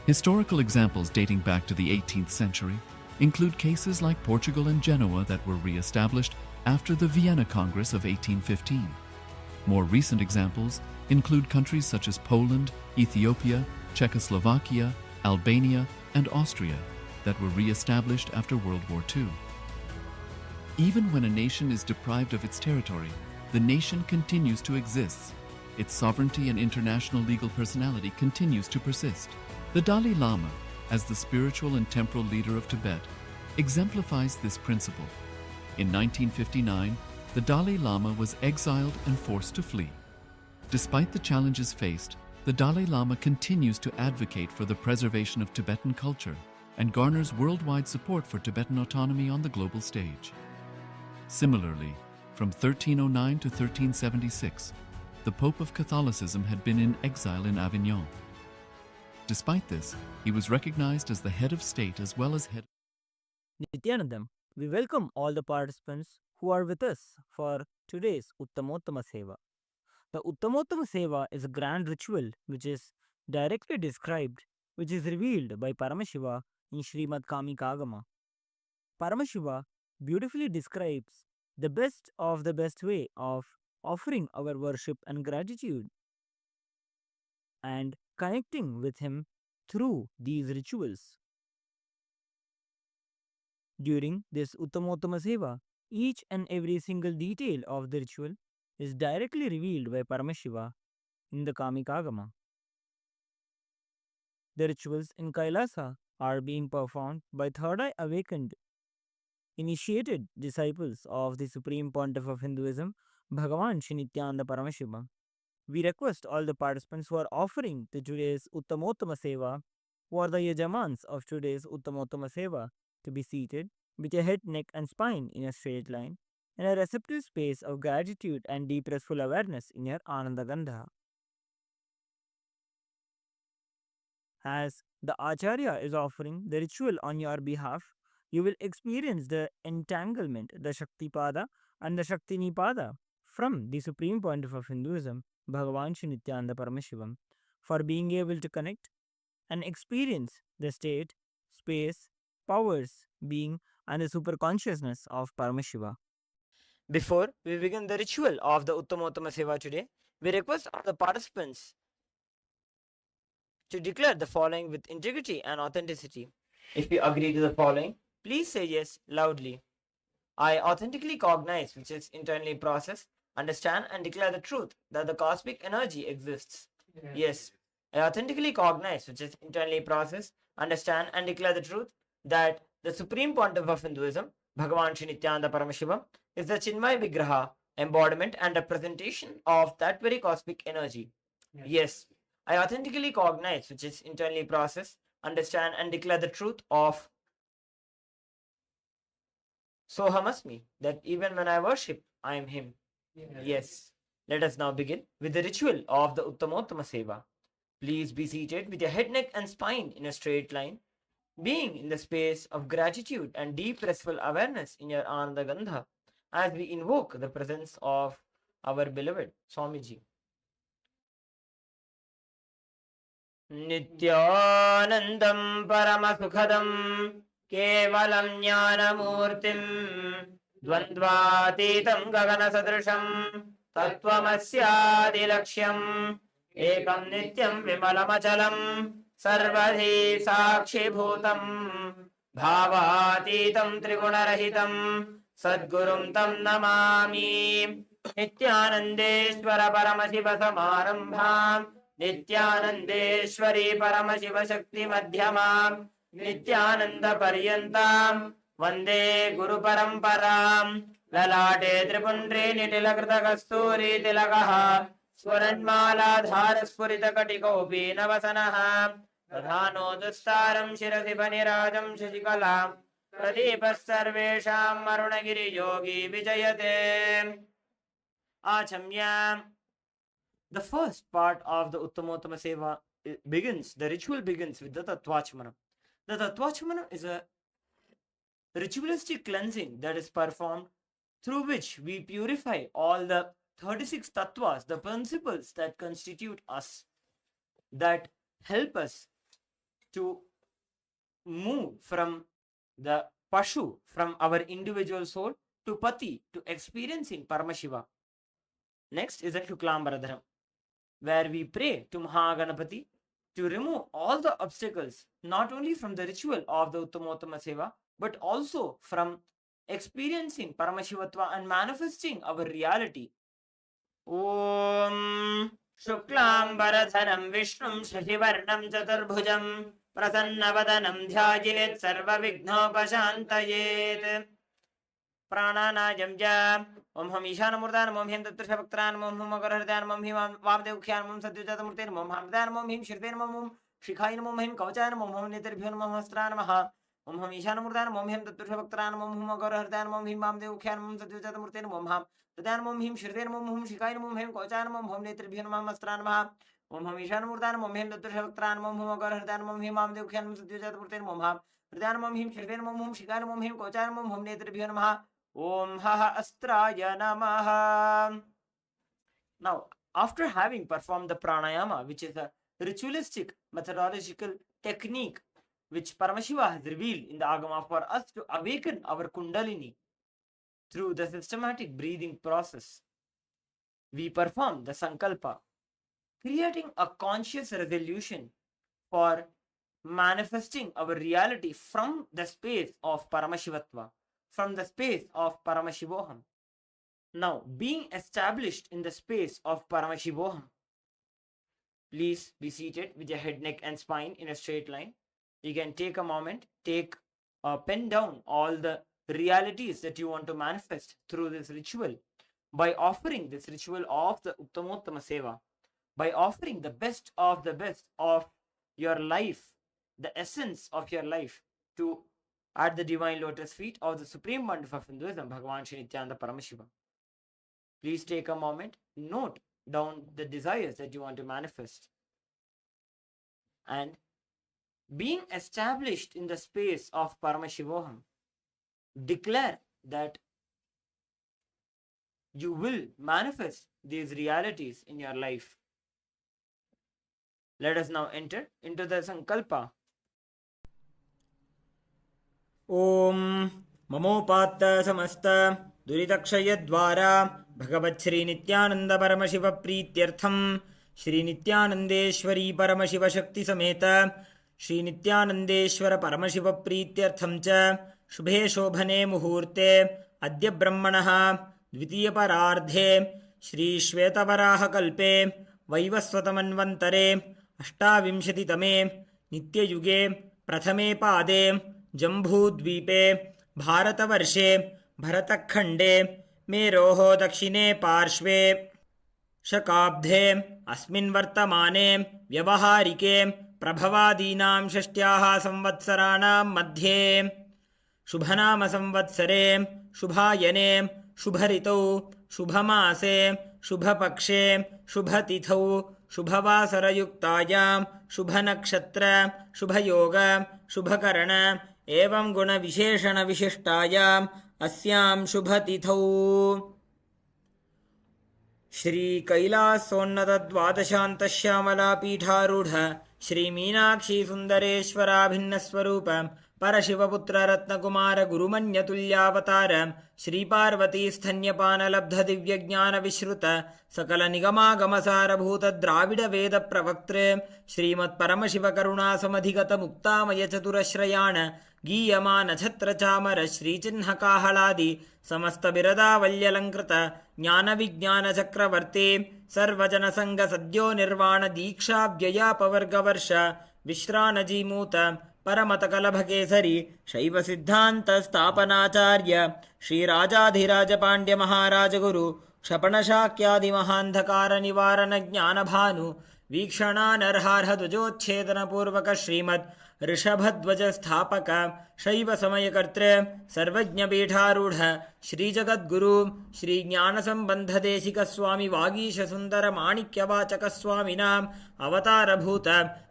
Historical examples dating back to the 18th century include cases like Portugal and Genoa that were re-established after the Vienna Congress of 1815. More recent examples include countries such as Poland, Ethiopia, Czechoslovakia, Albania, and Austria that were re-established after World War II. Even when a nation is deprived of its territory, the nation continues to exist. Its sovereignty and international legal personality continues to persist. The Dalai Lama, as the spiritual and temporal leader of Tibet, exemplifies this principle. In 1959, the Dalai Lama was exiled and forced to flee. Despite the challenges faced, the Dalai Lama continues to advocate for the preservation of Tibetan culture and garners worldwide support for Tibetan autonomy on the global stage. Similarly, from 1309 to 1376, the Pope of Catholicism had been in exile in Avignon. Despite this, he was recognized as the head of state as well as head. Nithyanandam, we welcome all the participants who are with us for today's Uttamottama Seva. The Uttamottama Seva is a grand ritual which is directly described, which is revealed by Paramashiva in Srimad Kamikagama. Paramashiva beautifully describes the best of the best way of offering our worship and gratitude and connecting with him through these rituals. During this Uttamottama Seva, each and every single detail of the ritual is directly revealed by Paramashiva in the Kamikagama. The rituals in Kailasa are being performed by third eye awakened, initiated disciples of the Supreme Pontiff of Hinduism, Bhagavan Shri Nithyananda Paramashiva. We request all the participants who are offering to today's Uttamottama Seva, who are the Yajamans of today's Uttamottama Seva, to be seated with your head, neck, and spine in a straight line, in a receptive space of gratitude and deep restful awareness in your Ananda Gandha. As the Acharya is offering the ritual on your behalf, you will experience the entanglement, the Shaktipada and the Shaktinipada from the Supreme Pontiff of Hinduism, Bhagavan Shri Nithyananda Paramashivam, for being able to connect and experience the state, space, powers, being, and the super consciousness of Paramashiva. Before we begin the ritual of the Uttamottama Seva today, we request all the participants to declare the following with integrity and authenticity. If you agree to the following, please say yes loudly. I authentically cognize, which is internally processed, understand and declare the truth that the cosmic energy exists. Yes. I authentically cognize, which is internally processed, understand and declare the truth that the Supreme Pontiff of Hinduism, Bhagavan Shri Nithyananda Paramashiva, is the Chinmay Vigraha, embodiment and representation of that very cosmic energy. Yes. I authentically cognize, which is internally processed, understand and declare the truth of Sohamasmi, that even when I worship, I am him. Yes. Let us now begin with the ritual of the Uttamottama Seva. Please be seated with your head, neck and spine in a straight line, being in the space of gratitude and deep restful awareness in your Ananda Gandha as we invoke the presence of our beloved Swamiji. Nithyanandam Paramasukhadam Kevalam Jnanamurtim Dvandvatitam Gaganasadrisham Tattvamasyadilaksham Ekam Nityam Vimalamachalam Sarvadhi Sakshibhutam Bhavatitam Trigunarahitam Sadgurum Tam Namami Nithyanandeshwara Paramashiva Samarambham Nithyanandeshwari Paramashiva Shakti Madhyamam Nithyananda Paryantam Vande Guru Paramparam Lalate Tripundri Nitilakrita Kasturi Tilakaha Swaranmala Dharaspurita Katikopi Navasanaha Pradhano Dustaram Shirasi Panirajam Shashikalam Pradipas Sarvesham Marunagiri Yogi Vijayate Achamyam. The first part of the Uttamottama Seva begins, the ritual begins with the Tattvachmana. The Tattvachmana is a ritualistic cleansing that is performed through which we purify all the 36 tattvas, the principles that constitute us, that help us to move from the Pashu, from our individual soul, to Pati, to experiencing Paramashiva. Next is the Shuklambaradharam, where we pray to Mahaganapati to remove all the obstacles, not only from the ritual of the Uttamottama Seva, but also from experiencing Paramashivatva and manifesting our reality. Om Shuklambaradharam Vishnum Shashivarnam Chaturbhujam Prasanavadanam Dhyajit Sarvavighnopashantayet Prananayam Ja Om Ham Ishanamurdanam Om Hem Tattrashapaktanam Om Hum Makarahridanam Om Him Vamdevukyanam Om Satyujatamurtanam Om Hamdanam Om Him Shirtanam Om Shikhayanam Om Him Kauchayanam Om Hum Nitirbhyunam Om Hastranamaha Om Ham Ishanamurdanam Om Hem Tattrashapaktanam Om Hum Makarahridanam Om Him Vamdevukyanam Om Satyujatamurtanam Om Ham Tadanam Om Him Shirtanam Om Hum Shikhayanam Om Him Kauchayanam Om Hum Nitirbhyunam Om Hastranamaha Om Ham Ishanamurdanam Om Hem Tattrashapaktanam Om Hum Makarahridanam Om Him Vamdevukyanam Om Satyujatamurtanam Om Ham Tadanam Om Him Shirtanam Om Hum Shikhayanam Om Him Kauchayanam Om Hum Nitirbhyunam Om Haha Astraya Namaha. Now, after having performed the pranayama, which is a ritualistic methodological technique which Paramashiva has revealed in the Agama for us to awaken our Kundalini through the systematic breathing process, we perform the Sankalpa, creating a conscious resolution for manifesting our reality from the space of Paramashivatva, from the space of Paramashivoham. Now, being established in the space of Paramashivoham, please be seated with your head, neck and spine in a straight line. You can take a moment, pen down all the realities that you want to manifest through this ritual by offering this ritual of the Uttamottama Seva, by offering the best of your life, the essence of your life to at the divine lotus feet of the Supreme Pontiff of Hinduism, Bhagavan Shri Nithyananda Paramashiva. Please take a moment, note down the desires that you want to manifest. And being established in the space of Paramashivoham, declare that you will manifest these realities in your life. Let us now enter into the Sankalpa. Om Mamopatta Samasta Duridakshayadvara Bhagavat Shri Nithyananda Paramashiva Preetyartham Shri Nithyanandeshwari Paramashiva Shakti Sameta Shri Nithyanandeshwara Paramashiva Preetyartham Cha Shubhe Shobhane Muhurte Adya Brahmanaha Dvitiya Parardhe Shri Shvetavaraha Kalpe Vaivasvatamanvantare Ashtavimshatitame Nitya Yuge Prathame Pade जम्बूद्वीपे भारतवर्षे भरतखण्डे मेरोः दक्षिणे पार्श्वे शकाब्धे अस्मिन् वर्तमाने व्यवहारिके प्रभवादीनां षष्ट्याः संवत्सराणां मध्ये शुभनाम संवत्सरे शुभायने शुभऋतौ शुभमासे शुभपक्षे शुभतिथौ शुभवासरयुक्तायां शुभनक्षत्र शुभयोग शुभकरण एवं गुणविशेषण विशिष्टायाम् अस्यां शुभतिथौ श्री कैलासोन्नत द्वादशान्तश्यामला पीठारूढ़ श्री मीनाक्षी सुंदरेश्वराभिन्न स्वरूप परशिवपुत्र रत्नकुमार गुरुमन्यतुल्यावतार श्री पार्वती स्तन्यपान लब्ध दिव्य ज्ञान विश्रुत सकल निगमागमसारभूत द्राविड वेद प्रवक्तृ श्रीमत् परमशिव करुणा समधिगत मुक्तामय चतुरश्रयाण गीयमान छत्र चामर श्रीचिह्न काहलादि समस्त बिरदावल्यलंकृत ज्ञान विज्ञान चक्रवर्ती सर्वजन संग सद्यो निर्वाण दीक्षा व्ययापवर्गवर्ष विश्रानजीमूत परमतकलभकेसरी शैव सिद्धांत स्थापनाचार्य श्री राजाधिराज पांड्य महाराज गुरु क्षपणशाक्यादि महांधकार निवारण ज्ञान भानु वीक्षणानर्हार्ह ध्वजोच्छेदन पूर्वक श्रीमद् ऋषभध्वज स्थापक शैव समयकर्तृ सर्वज्ञ पीठारूढ़ श्री जगद्गुरु श्री ज्ञान संबंध देशिक स्वामी वागीश सुंदर माणिक्यवाचक स्वामिनाम अवतारभूत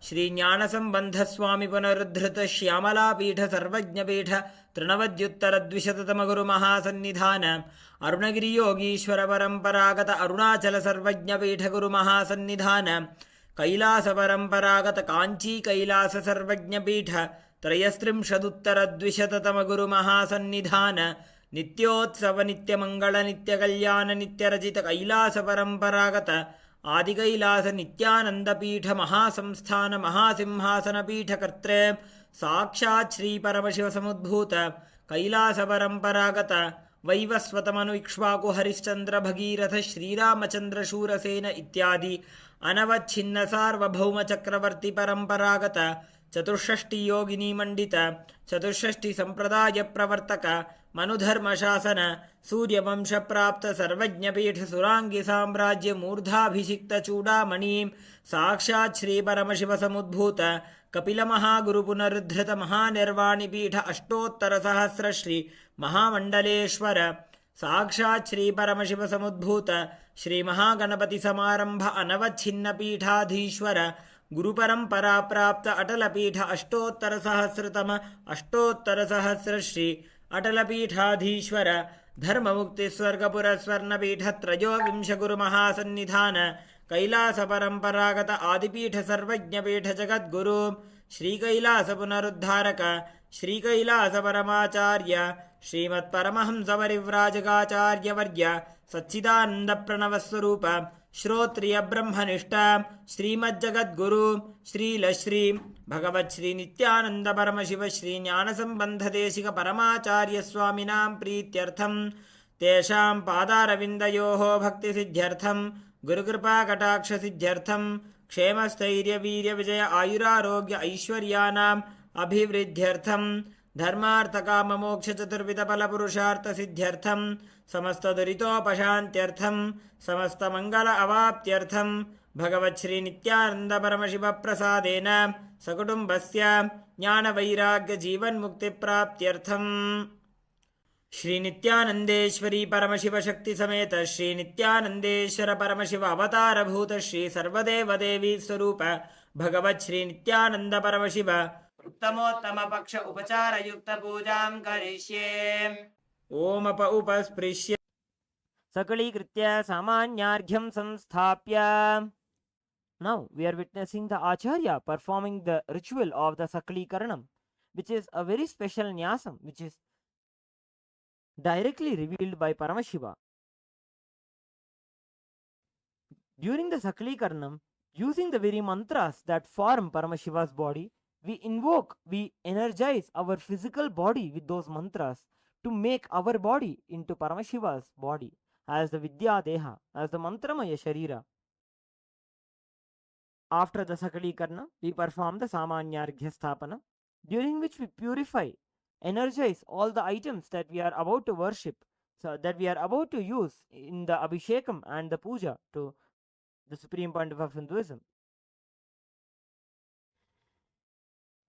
श्री ज्ञान संबंध स्वामी पुनरुद्धृत श्यामला पीठ सर्वज्ञ पीठ तृणवद्युत्तर द्विशततम गुरु महासन्निधान अरुणगिरि योगीश्वर परंपरागत अरुणाचल सर्वज्ञ पीठ गुरु महासन्निधान कैलास परंपरागत कांची कैलास सर्वज्ञपीठ त्रयस्त्रिंशदुत्तरद्विशततम गुरु महासन्निधान नित्योत्सव नित्यमंगल नित्यकल्याण नित्यरचित कैलास परंपरागत आदि कैलास नित्यानंद पीठ महासंस्थान महासिंहासन पीठ कर्त्रे साक्षात् श्री परमशिव समुद्भूत कैलास परंपरागत वैवस्वतमनु इक्ष्वाकु हरिश्चंद्र भगीरथ श्रीरामचंद्र शूरसेन इत्यादि अनवच्छिन्न सार्वभौम चक्रवर्ती परंपरागत चतुष्षष्टि योगिनी मंडित चतुष्षष्टि संप्रदाय प्रवर्तक मनुधर्म शासन सूर्यवंश प्राप्त सर्वज्ञपीठ सुरांगी साम्राज्य मूर्धाभिषिक्त चूड़ामणि साक्षात् श्री परमशिव समुद्भूत कपिल महागुरु पुनरुद्धृत महानिर्वाणि पीठ अष्टोत्तर सहस्र श्री महामंडलेश्वर साक्षात् श्री परमशिव समुद्भूत श्री महागणपति समारंभ अनवच्छिन्न पीठाधीश्वर गुरु परंपरा प्राप्त अटल पीठ अष्टोत्तर सहस्र श्री अटल पीठाधीश्वर धर्म मुक्ति स्वर्गपुर स्वर्ण पीठ त्रयोविंश गुरु महासन्निधान कैलास परंपरागत आदिपीठ सर्वज्ञ पीठ जगद्गुरु श्री कैलास पुनरुद्धारक श्री कैलास परमाचार्य श्रीमत् परमहंस परिव्राजकाचार्य वर्य सच्चिदानंद प्रणव स्वरूप श्रोत्रिय ब्रह्मनिष्ठ श्रीमज्जगद्गुरु श्रीलश्री भगवत् श्री नित्यानंद परमशिव श्री ज्ञान संबंध देशिक परमाचार्य स्वामिनां प्रीत्यर्थं तेषां पादारविन्दयोः भक्ति सिद्ध्यर्थं गुरुकृपा कटाक्ष सिद्ध्यर्थं क्षेमस्थैर्य वीर्य विजय आयुरारोग्य ऐश्वर्यानाम् अभिवृद्ध्यर्थं धर्मार्थ काम मोक्ष चतुर्विध फल पुरुषार्थ सिद्ध्यर्थं समस्त दुरितोपशान्त्यर्थं समस्त मंगल अवाप्त्यर्थं भगवत् श्री नित्यानंद परमशिव प्रसादेन सकुटुम्बस्य ज्ञान वैराग्य जीवन मुक्ति प्राप्त्यर्थं श्री नित्यानंदेश्वरी परमशिव शक्ति समेत श्री नित्यानंदेश्वर परमशिव अवतार भूत श्री सर्वदेव देवी स्वरूप भगवत् श्री नित्यानंद परमशिव उत्तमोत्तम पक्ष उपचार युक्त पूजां करिष्ये। ओम उपस्पृश्य सकलीकृत्य सामान्यार्घ्यं संस्थाप्य. Now we are witnessing the Acharya performing the ritual of the Sakalikaranam, which is a very special nyasam which is directly revealed by Paramashiva. During the Sakalikaranam, using the very mantras that form Paramashiva's body, we invoke, we energize our physical body with those mantras to make our body into Paramashiva's body as the Vidya Deha, as the Mantramaya Sharira. After the Sakalikarna, we perform the Samanyarghya Sthapana, during which we purify, energize all the items that we are about to worship, so that we are about to use in the Abhishekam and the Puja to the Supreme Pontiff of Hinduism.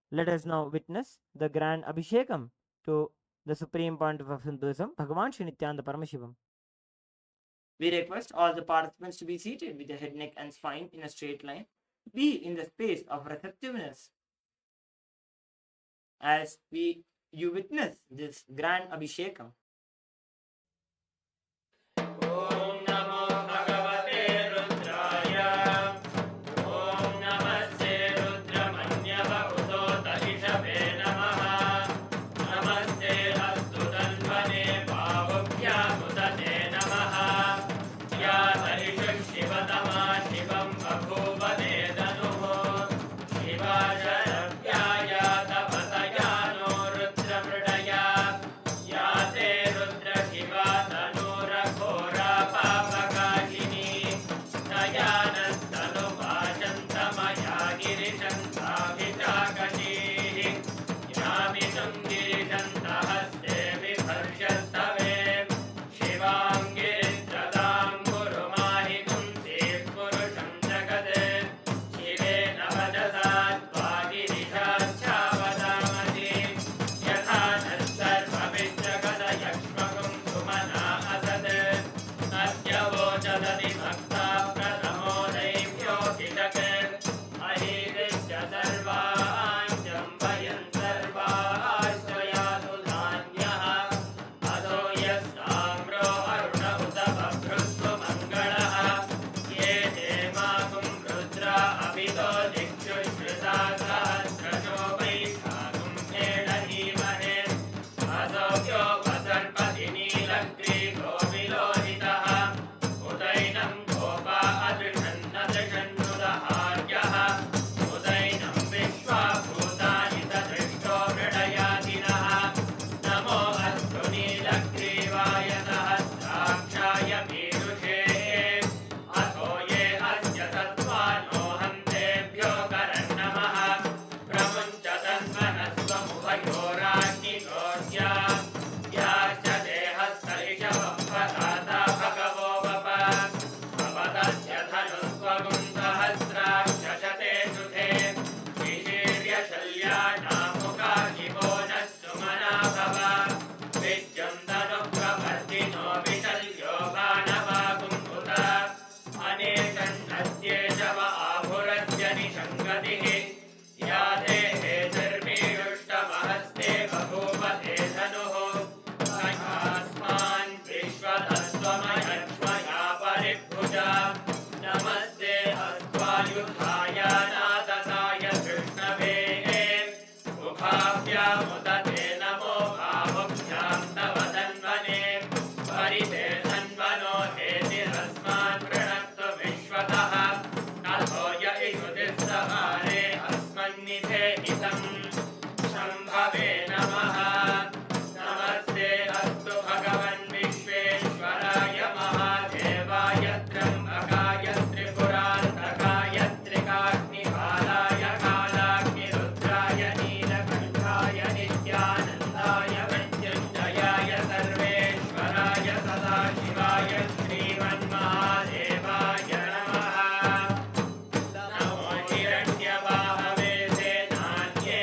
Let us now witness the grand Abhishekam to the Supreme Pontiff of Hinduism, Bhagavan Shri Nithyananda Paramashivam. We request all the participants to be seated with the head, neck and spine in a straight line. Be in the space of receptiveness as you witness this grand Abhishekam. Yeah. हितं शम्भवे नमः नमस्ते अस्तु भगवन् विश्वेश्वराय महादेवाय त्र्यम्बकाय त्रिपुरान्तकाय त्रिकाग्निकालाय कालाग्निरुद्राय नीलकण्ठाय नित्यानन्दाय मृत्युञ्जयाय सर्वेश्वराय सदाशिवाय श्रीमन्महादेवाय नमः नमो हिरण्यवाहवे सेनान्ये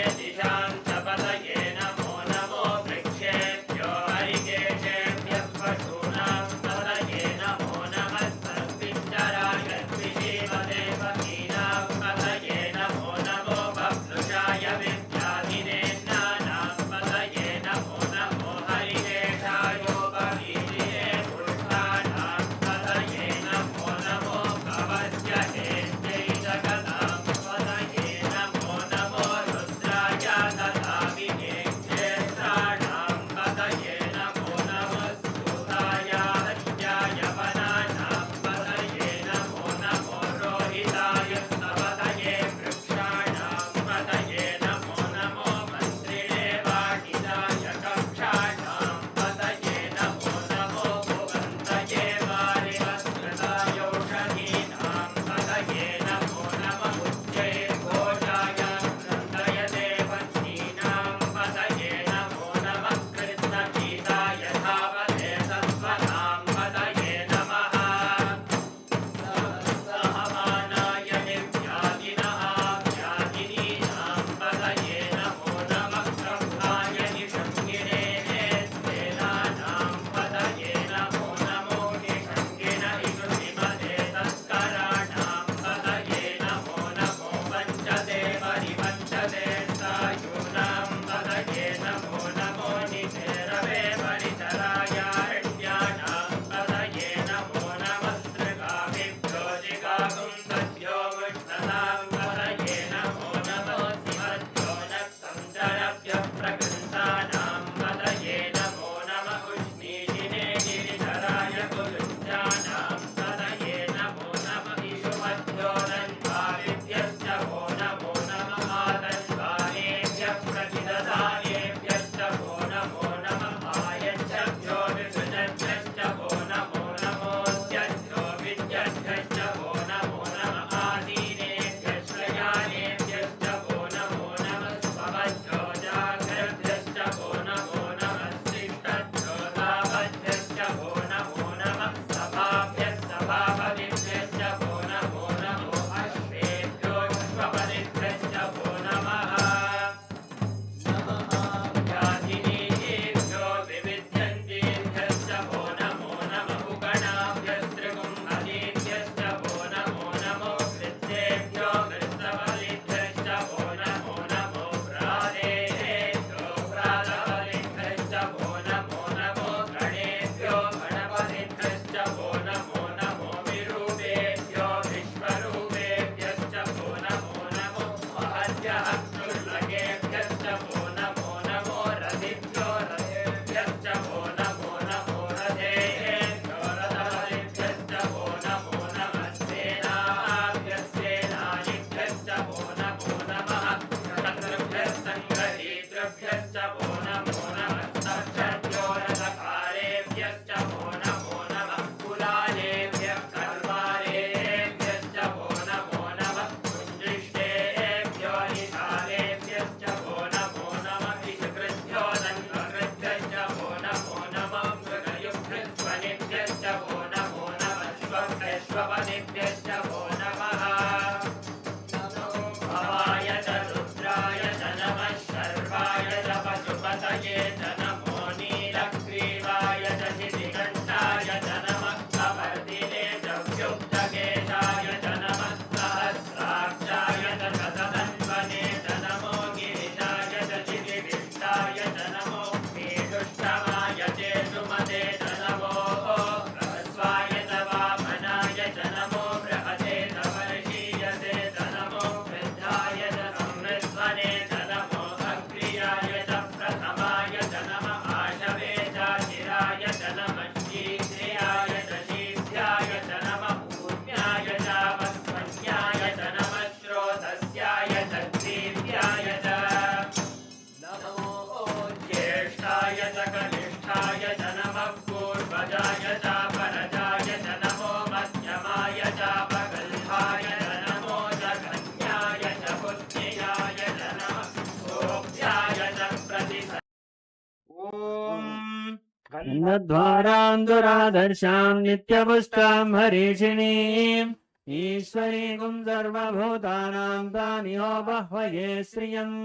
द्वारां दुरादर्शां नित्यपुष्टां हरीषिणीम् ईश्वरीं सर्वभूतानां तानिहोपह्वये श्रियम्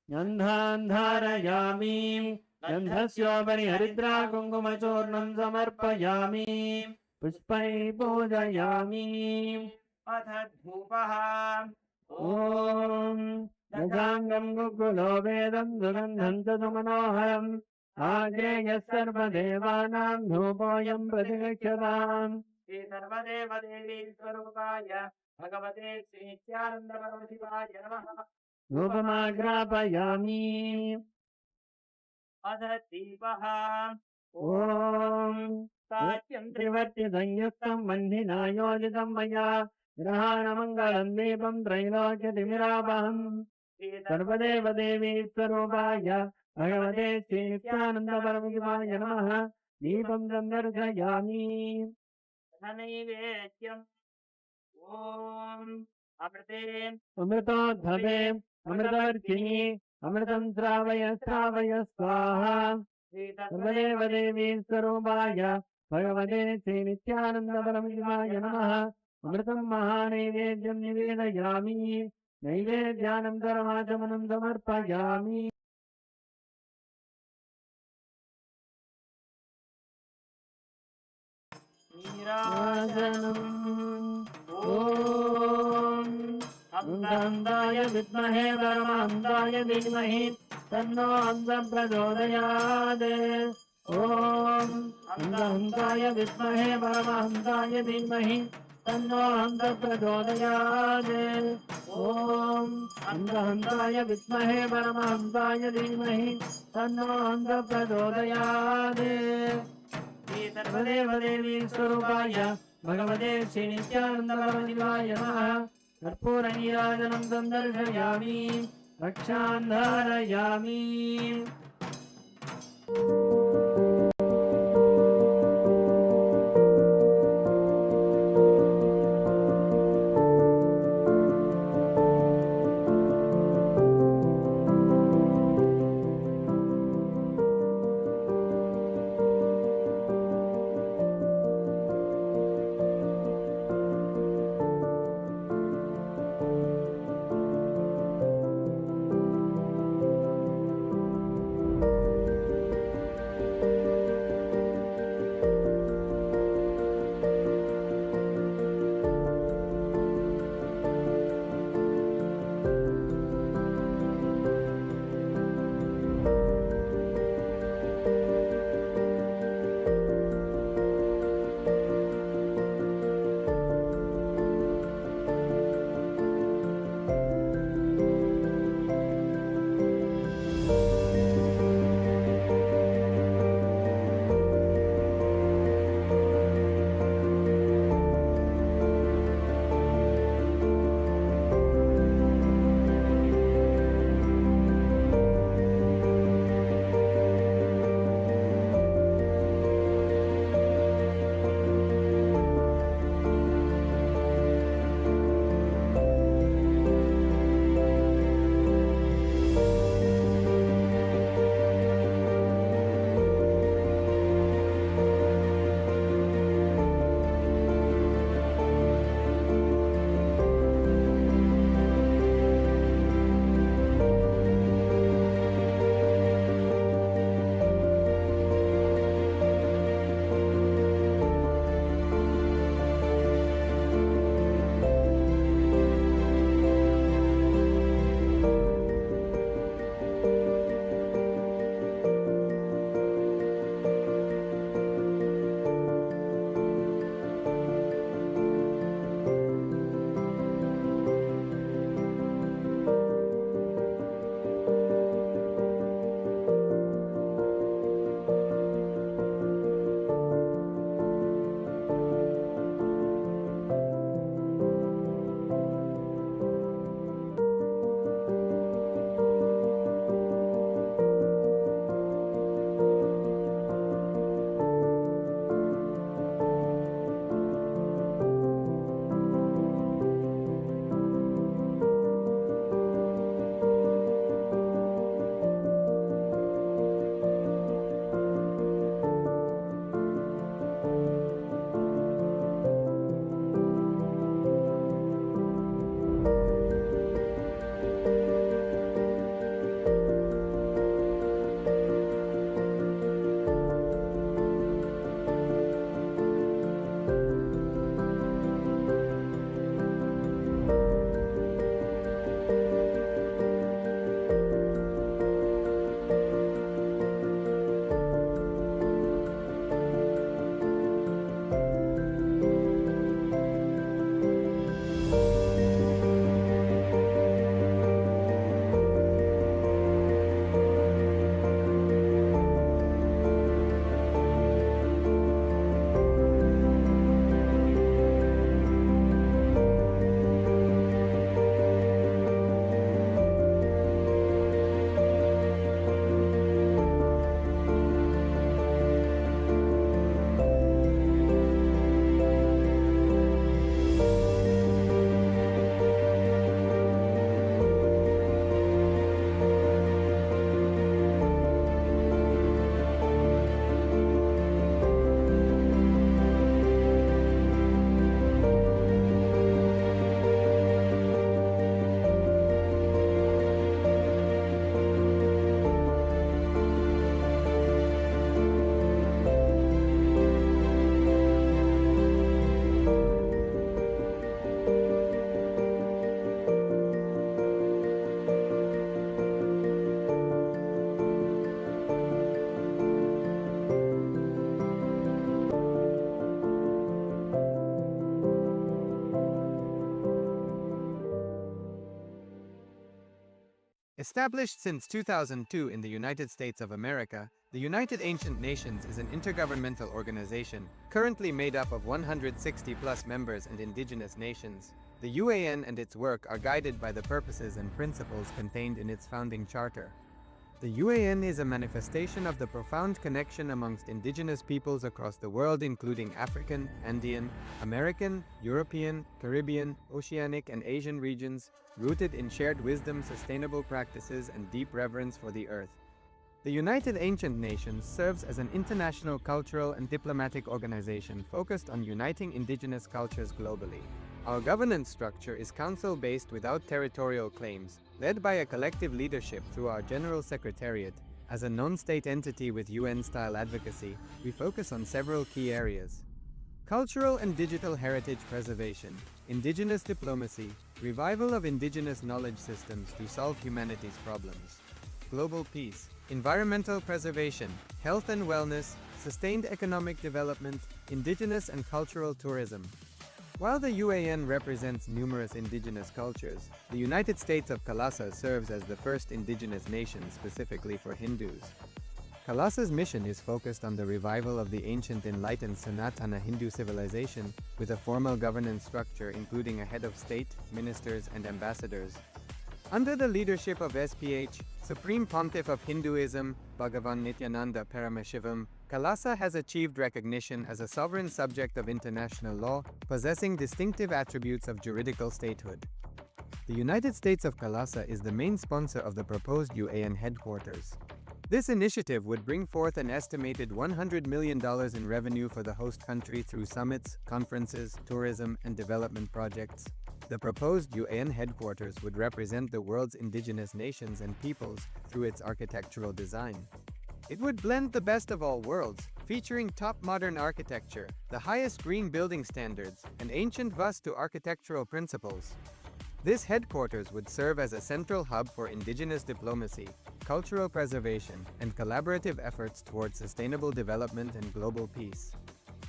गन्धान् धारयामि गन्धस्योपरि हरिद्रा कुङ्कुमचूर्णं समर्पयामि पुष्पैः पूजयामि अथ धूपः ॐ दशाङ्गं गुग्गुलो वेदं सुगन्धं च सुमनोहरम् आग्नेयः सर्वदेवानां धूपोऽयं प्रतिगच्छताम् श्री सर्वदेव देवी स्वरूपाय भगवते श्री नित्यानंद परमशिवाय नमः। धूपमाग्रापयामि अथ दीपः ॐ सात्यं त्रिवर्तिसंयुक्तं वह्निना योजितं मया ग्रहाणमङ्गलं दीपं त्रैलोक्यतिमिरापहम् सर्वदेव देवी स्वरूपाय भगवते श्री नित्यानन्दपरमशिवाय नमः दीपं सन्दर्शयामि नैवेद्यम् ॐ अमृते अमृतोद्भवे अमृतवर्षिणि अमृतं श्रावय श्रावय स्वाहा सर्वदेव देवी स्वरूपाय भगवते श्री नित्यानन्दपरमशिवाय नमः अमृतं महानैवेद्यं निवेदयामि नैवेद्यानन्तरमाचमनं समर्पयामि अन्धाय विद्महे परमहंसाय धीमहि तन्नो हंस प्रचोदयात् ॐ अन्धाय विद्महे परमहंसाय धीमहि तन्नो हंस प्रचोदयात् ॐ अन्धाय विद्महे परमहंसाय धीमहि तन्नो हंस प्रचोदयात् सर्वदेव देवी स्वरूपाय भगवते श्री नित्यानन्दपरमशिवाय नमः कर्पूरनीराजनं सन्दर्शयामि रक्षान् धारयामि Established since 2002 in the United States of America, the United Ancient Nations is an intergovernmental organization currently made up of 160+ members and indigenous nations. The UAN and its work are guided by the purposes and principles contained in its founding charter. The UAN is a manifestation of the profound connection amongst indigenous peoples across the world, including African, Andean, American, European, Caribbean, Oceanic, and Asian regions, rooted in shared wisdom, sustainable practices, and deep reverence for the earth. The United Ancient Nations serves as an international cultural and diplomatic organization focused on uniting indigenous cultures globally. Our governance structure is council-based without territorial claims, led by a collective leadership through our General Secretariat. As a non-state entity with UN-style advocacy, we focus on several key areas: cultural and digital heritage preservation, indigenous diplomacy, revival of indigenous knowledge systems to solve humanity's problems, global peace, environmental preservation, health and wellness, sustained economic development, indigenous and cultural tourism. While the UAN represents numerous indigenous cultures, the United States of KAILASA serves as the first indigenous nation specifically for Hindus. KAILASA's mission is focused on the revival of the ancient enlightened Sanatana Hindu civilization with a formal governance structure including a head of state, ministers, and ambassadors. Under the leadership of SPH, Supreme Pontiff of Hinduism, Bhagavan Nithyananda Paramashivam, KAILASA has achieved recognition as a sovereign subject of international law, possessing distinctive attributes of juridical statehood. The United States of KAILASA is the main sponsor of the proposed UAN headquarters. This initiative would bring forth an estimated $100 million in revenue for the host country through summits, conferences, tourism, and development projects. The proposed UAN headquarters would represent the world's indigenous nations and peoples through its architectural design. It would blend the best of all worlds, featuring top modern architecture, the highest green building standards, and ancient Vastu architectural principles. This headquarters would serve as a central hub for indigenous diplomacy, cultural preservation, and collaborative efforts towards sustainable development and global peace.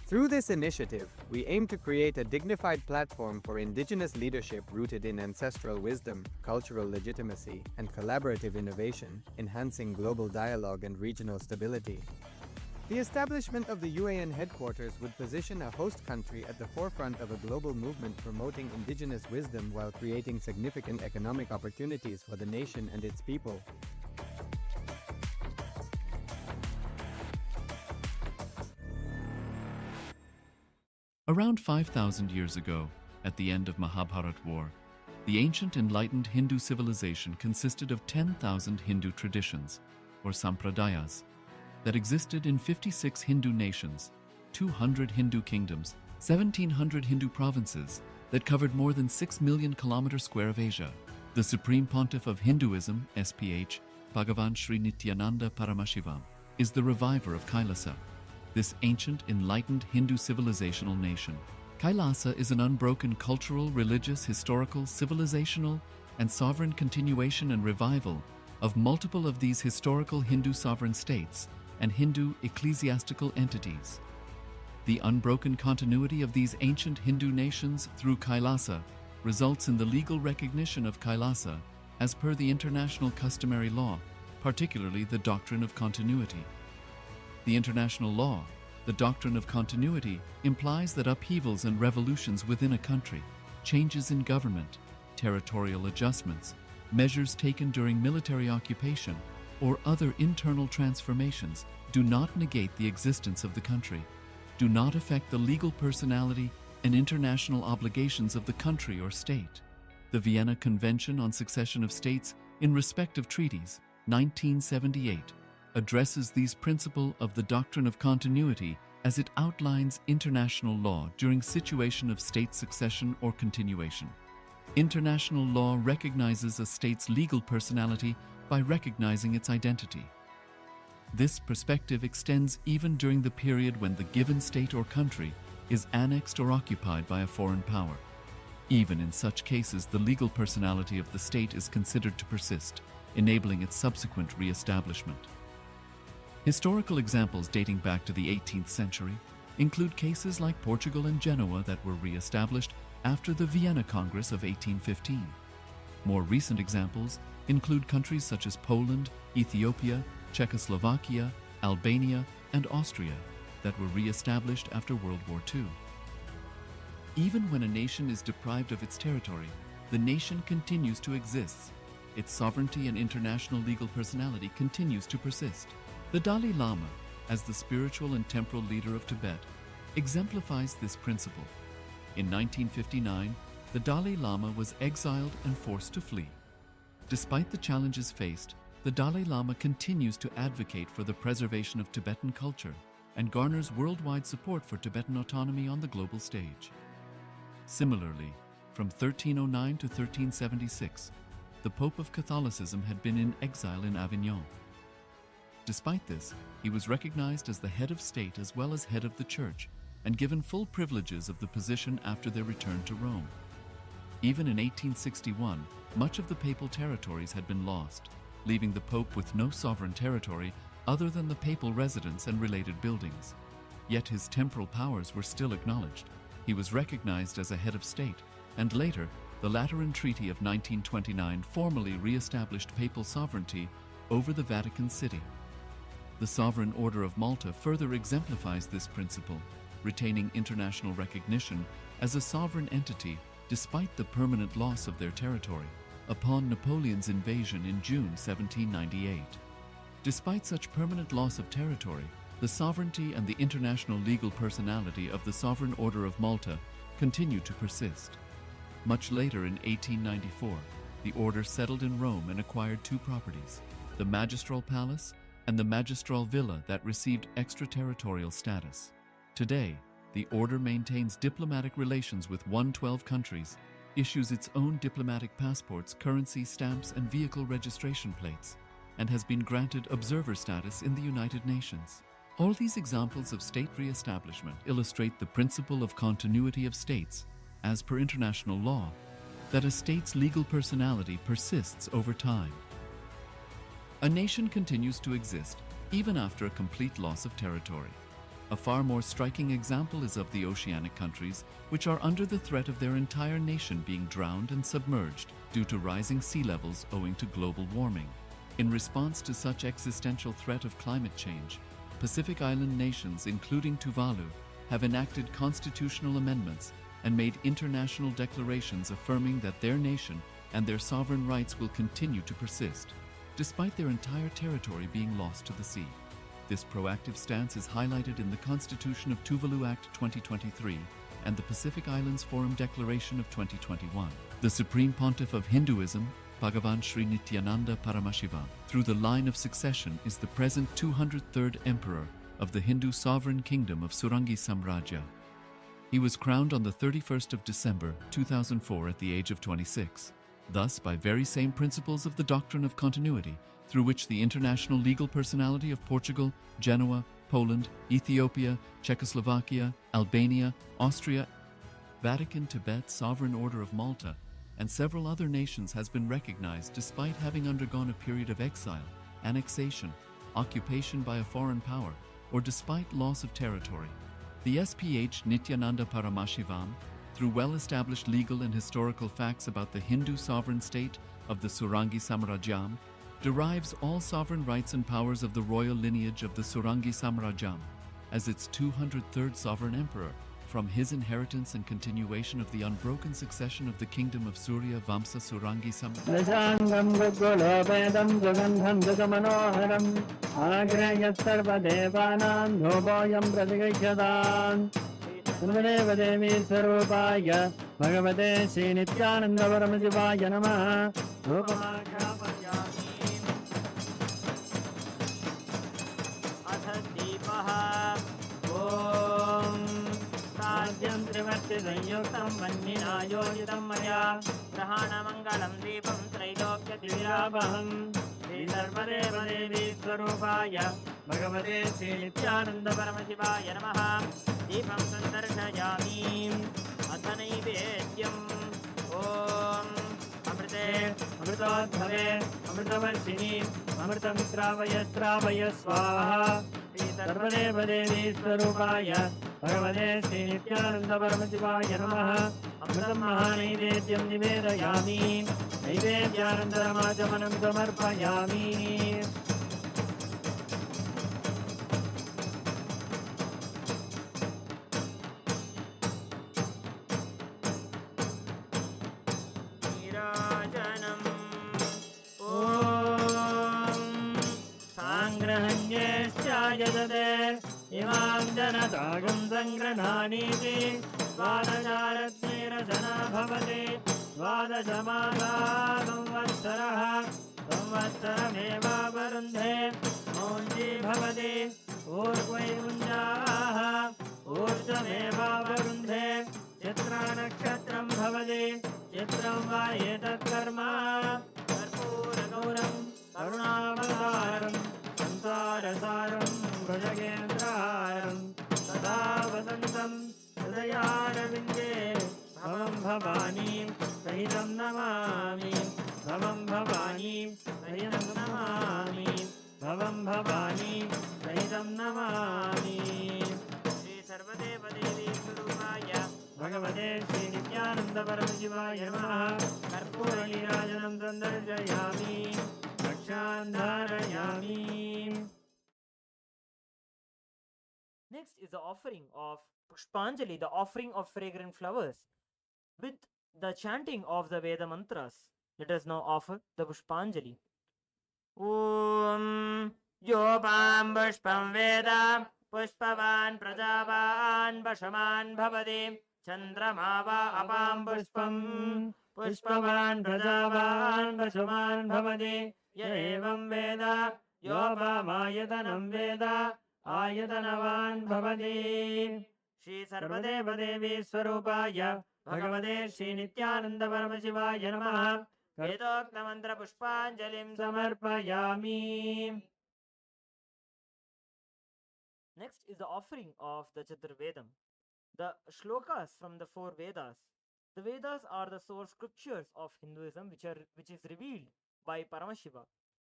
Through this initiative, we aim to create a dignified platform for indigenous leadership rooted in ancestral wisdom, cultural legitimacy, and collaborative innovation, enhancing global dialogue and regional stability. The establishment of the UAN headquarters would position a host country at the forefront of a global movement promoting indigenous wisdom while creating significant economic opportunities for the nation and its people. Around 5,000 years ago, at the end of Mahabharat War, the ancient enlightened Hindu civilization consisted of 10,000 Hindu traditions, or sampradayas, that existed in 56 Hindu nations, 200 Hindu kingdoms, 1,700 Hindu provinces that covered more than 6 million kilometers square of Asia. The Supreme Pontiff of Hinduism, SPH, Bhagavan Sri Nithyananda Paramashivam, is the reviver of KAILASA, this ancient, enlightened Hindu civilizational nation. KAILASA is an unbroken cultural, religious, historical, civilizational, and sovereign continuation and revival of multiple of these historical Hindu sovereign states and Hindu ecclesiastical entities. The unbroken continuity of these ancient Hindu nations through KAILASA results in the legal recognition of KAILASA as per the international customary law, particularly the doctrine of continuity. The international law, the doctrine of continuity, implies that upheavals and revolutions within a country, changes in government, territorial adjustments, measures taken during military occupation, or other internal transformations do not negate the existence of the country, do not affect the legal personality and international obligations of the country or state. The Vienna Convention on Succession of States in Respect of Treaties, 1978, addresses these principles of the doctrine of continuity as it outlines international law during situation of state succession or continuation. International law recognizes a state's legal personality by recognizing its identity. This perspective extends even during the period when the given state or country is annexed or occupied by a foreign power. Even in such cases, the legal personality of the state is considered to persist, enabling its subsequent re-establishment. Historical examples dating back to the 18th century include cases like Portugal and Genoa that were re-established after the Vienna Congress of 1815. More recent examples include countries such as Poland, Ethiopia, Czechoslovakia, Albania, and Austria that were re-established after World War II. Even when a nation is deprived of its territory, the nation continues to exist. Its sovereignty and international legal personality continues to persist. The Dalai Lama, as the spiritual and temporal leader of Tibet, exemplifies this principle. In 1959, the Dalai Lama was exiled and forced to flee. Despite the challenges faced, the Dalai Lama continues to advocate for the preservation of Tibetan culture and garners worldwide support for Tibetan autonomy on the global stage. Similarly, from 1309 to 1376, the Pope of Catholicism had been in exile in Avignon. Despite this, he was recognized as the head of state as well as head of the church and given full privileges of the position after their return to Rome. Even in 1861, much of the papal territories had been lost, leaving the Pope with no sovereign territory other than the papal residence and related buildings. Yet his temporal powers were still acknowledged. He was recognized as a head of state, and later, the Lateran Treaty of 1929 formally re-established papal sovereignty over the Vatican City. The Sovereign Order of Malta further exemplifies this principle, retaining international recognition as a sovereign entity despite the permanent loss of their territory upon Napoleon's invasion in June 1798. Despite such permanent loss of territory, the sovereignty and the international legal personality of the Sovereign Order of Malta continued to persist. Much later in 1894, the order settled in Rome and acquired two properties, the Magistral Palace and the Magistral Villa that received extraterritorial status. Today, the order maintains diplomatic relations with 112 countries, issues its own diplomatic passports, currency, stamps, and vehicle registration plates, and has been granted observer status in the United Nations. All these examples of state re-establishment illustrate the principle of continuity of states, as per international law, that a state's legal personality persists over time. A nation continues to exist even after a complete loss of territory. A far more striking example is of the oceanic countries, which are under the threat of their entire nation being drowned and submerged due to rising sea levels owing to global warming. In response to such existential threat of climate change, Pacific Island nations, including Tuvalu, have enacted constitutional amendments and made international declarations affirming that their nation and their sovereign rights will continue to persist, despite their entire territory being lost to the sea. This proactive stance is highlighted in the Constitution of Tuvalu Act 2023 and the Pacific Islands Forum Declaration of 2021. The Supreme Pontiff of Hinduism, Bhagavan Sri Nithyananda Paramashiva, through the line of succession is the present 203rd Emperor of the Hindu Sovereign Kingdom of Surangi Samrajya. He was crowned on the 31st of December 2004 at the age of 26. Thus, by very same principles of the doctrine of continuity, through which the international legal personality of Portugal, Genoa, Poland, Ethiopia, Czechoslovakia, Albania, Austria, Vatican, Tibet, Sovereign Order of Malta, and several other nations has been recognized despite having undergone a period of exile, annexation, occupation by a foreign power, or despite loss of territory. The SPH Nithyananda Paramashivam, through well-established legal and historical facts about the Hindu sovereign state of the Surangi Samrajyam, derives all sovereign rights and powers of the royal lineage of the Surangi Samrajyam as its 203rd sovereign emperor, from his inheritance and continuation of the unbroken succession of the kingdom of Surya Vamsa Surangi Samrajyam. Nishangam Gugolo Vedam Jagandham Jagamanoharam Agrayat Sarva Devanam Dhoboyam Pratigayyadan Nirvaneva Devi Sarupaya Bhagavate Sri Nithyananda Paramajivaya Namaha Rupamaghapayami Atha Deepaha Om Sadyam Trivarti Sanyuktam Vannina Yojitam Maya Prahana Mangalam Deepam Trailokya Divyabham Sri Sarvadeva Devi Swarupaya Bhagavate Sri Nithyananda Paramajivaya Namaha Deepam Sandarshayami Athanaivedyam Om Amrite Amritodbhave Amritavarshini Amritam Sravaya Sravaya Swaha Sri Sarvadeva Devi Swarupaya Bhagavate Sri Nithyananda Paramajivaya Namaha Amritam Mahanaivedyam Nivedayami नैवेद्यानन्तरमाचमनं समर्पयामि। नीराजनम् साङ्ग्रहण्येश्चायजते इमां जनतागं सङ्ग्रहाणीति द्वादशारत्नैरजना भवति द्वादशमासा संवत्सरः संवत्सरमेवावरुन्धे मौञ्जी भवति ऊर्ध्वैमुञ्जाः ऊर्ध्वमेवावरुन्धे चित्रानक्षत्रं भवति चित्रं वा एतत्कर्म कर्पूरगौरं करुणावतारं संसारसारं भुजगेन्द्रहारं सदा वसन्तं हृदयारविन्दे भवं भवानीं सहितं नमामि भवं भवानीं सहितं नमामि भवं भवानीं सहितं नमामि। श्री सर्वदेवदेवी स्वरूपाय भगवते श्री नित्यानंद परमशिवाय नमः। कर्पूरनीराजनं सन्दर्शयामि रक्षां धारयामि। Next is the offering of Pushpanjali, the offering of fragrant flowers, with the chanting of the Veda mantras. Let us now offer the Pushpanjali. Om Yopam Pushpam Veda Pushpavan Prajavan Vashaman Bhavati Chandrama va Apam Pushpam Pushpavan Prajavan Vashaman Bhavati Ya evam Veda Yopamayatanam Veda आयतनवान् भवति। श्री सर्वदेव देवी स्वरूपाय भगवते श्री नित्यानंद परमशिवाय नमः। वेदोक्त मंत्र पुष्पांजलिं समर्पयामि। Next is the offering of the Chaturvedam, the shlokas from the four Vedas. The Vedas are the source scriptures of Hinduism, which is revealed by Paramashiva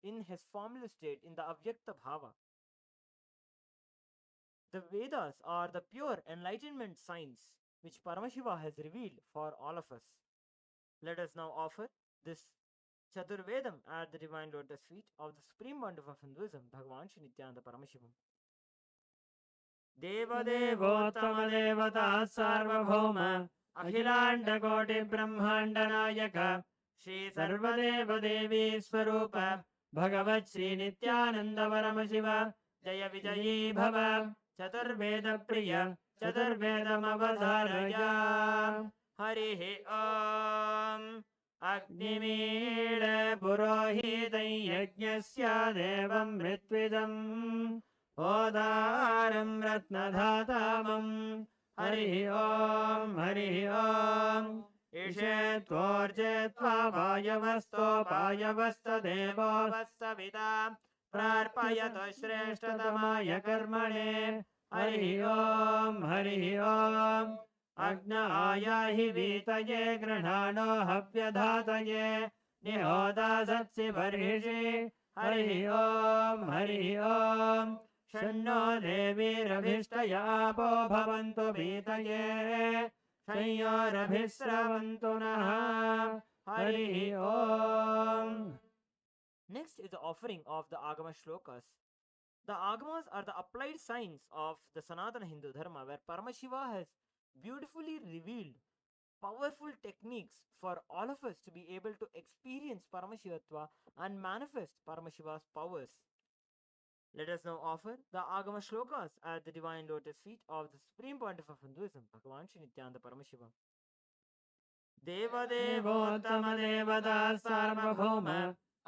in his formless state in the Avyakta Bhava. The Vedas are the pure enlightenment signs which Paramashiva has revealed for all of us. Let us now offer this Chaturvedam at the divine lotus feet of the supreme pontiff of Hinduism, Bhagavan Shri Nithyananda Paramashivam. देवदेवोत्तम देवता सार्वभौम अखिलांड कोटि ब्रह्मांड नायक श्री सर्वदेव देवी स्वरूप भगवत् श्री नित्यानंद परमशिव जय विजयी भव चतुर्वेद प्रिय चतुर्वेदमवधारय। हरिः ॐ अग्निमीळ पुरोहितं यज्ञस्य देवं ऋत्विजम् ओदारं रत्नधातामम् हरिः ॐ ईशे त्वोर्जे त्वा वायवस्तोपायवस्तदेवो वत्सविता प्रार्पयतु श्रेष्ठतमाय कर्मणे। हरिः ॐ अग्नायाहि वीतये गृह्णाणो हव्यधातये निहोदासत्सि बर्हिषि। हरिः ॐ शन्नो देवीरभिष्टयापो भवन्तु वीतये संयोरभिस्रवन्तु नः। हरिः ॐ। Next is the offering of the Agama shlokas. The Agamas are the applied signs of the Sanatana Hindu Dharma, where Paramashiva has beautifully revealed powerful techniques for all of us to be able to experience Paramashivatva and manifest Paramashiva's powers. Let us now offer the Agama shlokas at the divine lotus feet of the supreme pontiff of Hinduism, Bhagavan Shri Nithyananda Paramashiva. देवदेवोत्तम देवता सार्वभौम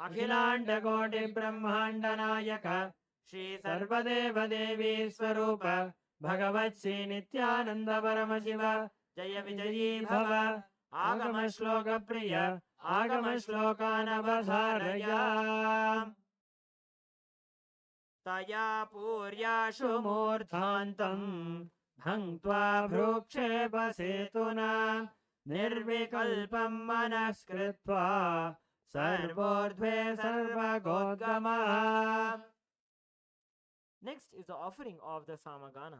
अखिलांड कोटि ब्रह्मांड नायक श्री सर्वदेव देवी स्वरूप भगवत् श्री नित्यानंद परमशिव जय विजयी भव आगम श्लोक प्रिय आगम श्लोकानवधारय। तया पूर्याशु मूर्धान्तं भङ्क्त्वा भ्रूक्षेपसेतुना निर्विकल्पं मनस्कृत्वा सर्वोर्ध्वे सर्वगोद्गमः। Next is the offering of the Samagana.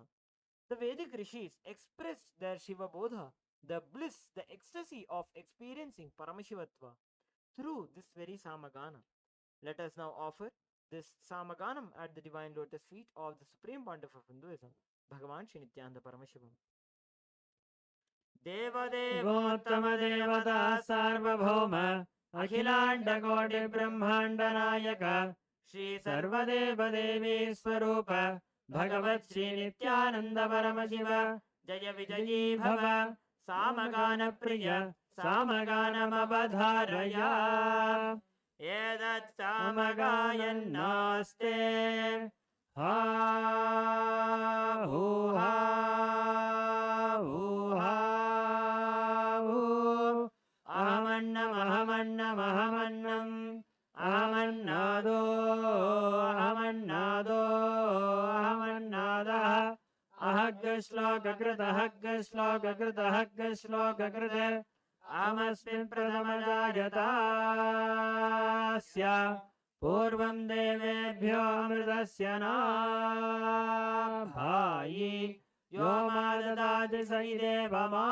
The Vedic rishis expressed their Shiva Bodha, the bliss, the ecstasy of experiencing Paramashivatva, through this very Samagana. Let us now offer this Samaganam at the divine lotus feet of the Supreme Pontiff of Hinduism, Bhagavan Shri Nithyananda Paramashivam. Devottama Seva Sarvabhauma Akhilanda Koti Brahmanda Nayaka Shri Sarvadeva Devi Swarupa Bhagavat Shri Nithyananda Paramashiva Jaya Vijayi Bhava Samagana Priya Samaganam Abadharaya Edat Samagayannaste Ha Hu Ha Hu Ha Hu Ahamannam Ahamannam Ahamannam Ahamannado Ahamannado Ahamannadah Ahagga shloka krita Hagga shloka krita Hagga shloka krita Amasmin prathamajagatasya Purvam devebhyo amritasya nabhayi Yo madadati saidevama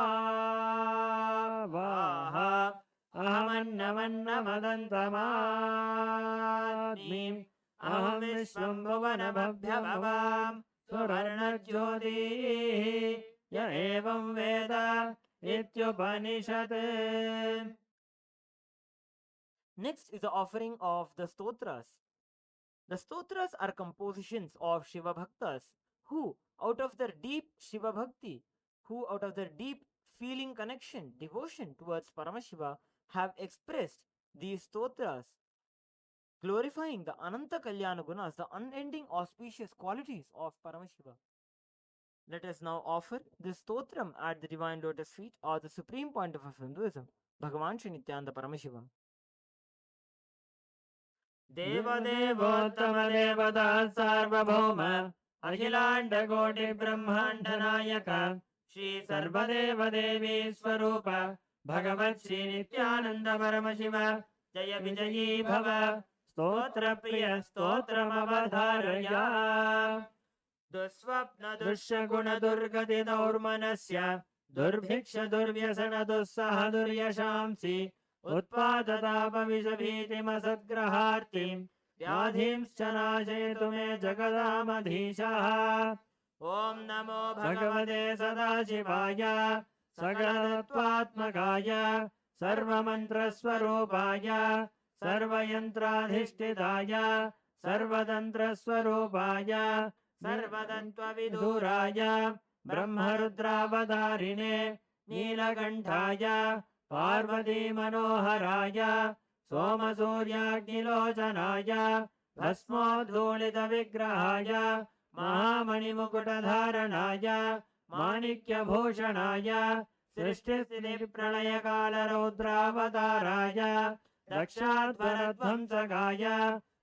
vaha Ahamannamannamadantamadmim Aham vishvam bhuvanabhabhyavam Suvarnajyoti Ya evam veda Ityupanishad. Next is the offering of the stotras. The stotras are compositions of Shiva Bhaktas who, out of their deep Shiva Bhakti, who out of their deep feeling connection, devotion towards Paramashiva, have expressed these stotras, glorifying the Ananta Kalyana Gunas, the unending auspicious qualities of Paramashiva. Let us now offer this stotram at the divine lotus feet of the Supreme Pontiff of Hinduism, Bhagavan Shri Nithyananda Paramashivam. Devottama Seva Sarvabhauma Akhilanda Koti Brahmanda Nayaka Shri Sarvadeva Devi Swarupa Bhagavat Shri Nithyananda Paramashiva Jaya Vijayi Bhava Stotra Priya Stotram Avadharaya Dusvapna Dushaguna Durgati Daurmanasya Durbhiksha Durvyasana Dussaha Duryashamsi Utpadata Vishabhiti Masatgrahartim Vyadhimscha Najayetu Me Jagadamadhishaha Om Namo Bhagavate Sadashivaya Sagadatvatmakaya Sarvamantra Swarupaya Sarvayantradhishtidaya Sarvadantra Swarupaya Sarvadantva Viduraya Brahmarudravadharine Nilakantaya Parvati Manoharaya Somasuryagnilochanaya Bhasmodhulita Vigrahaya Mahamani Mukutadharanaya Manikya Bhushanaya Srishtisthiti Pralayakala Raudravataraya Dakshadvaradvamsakaya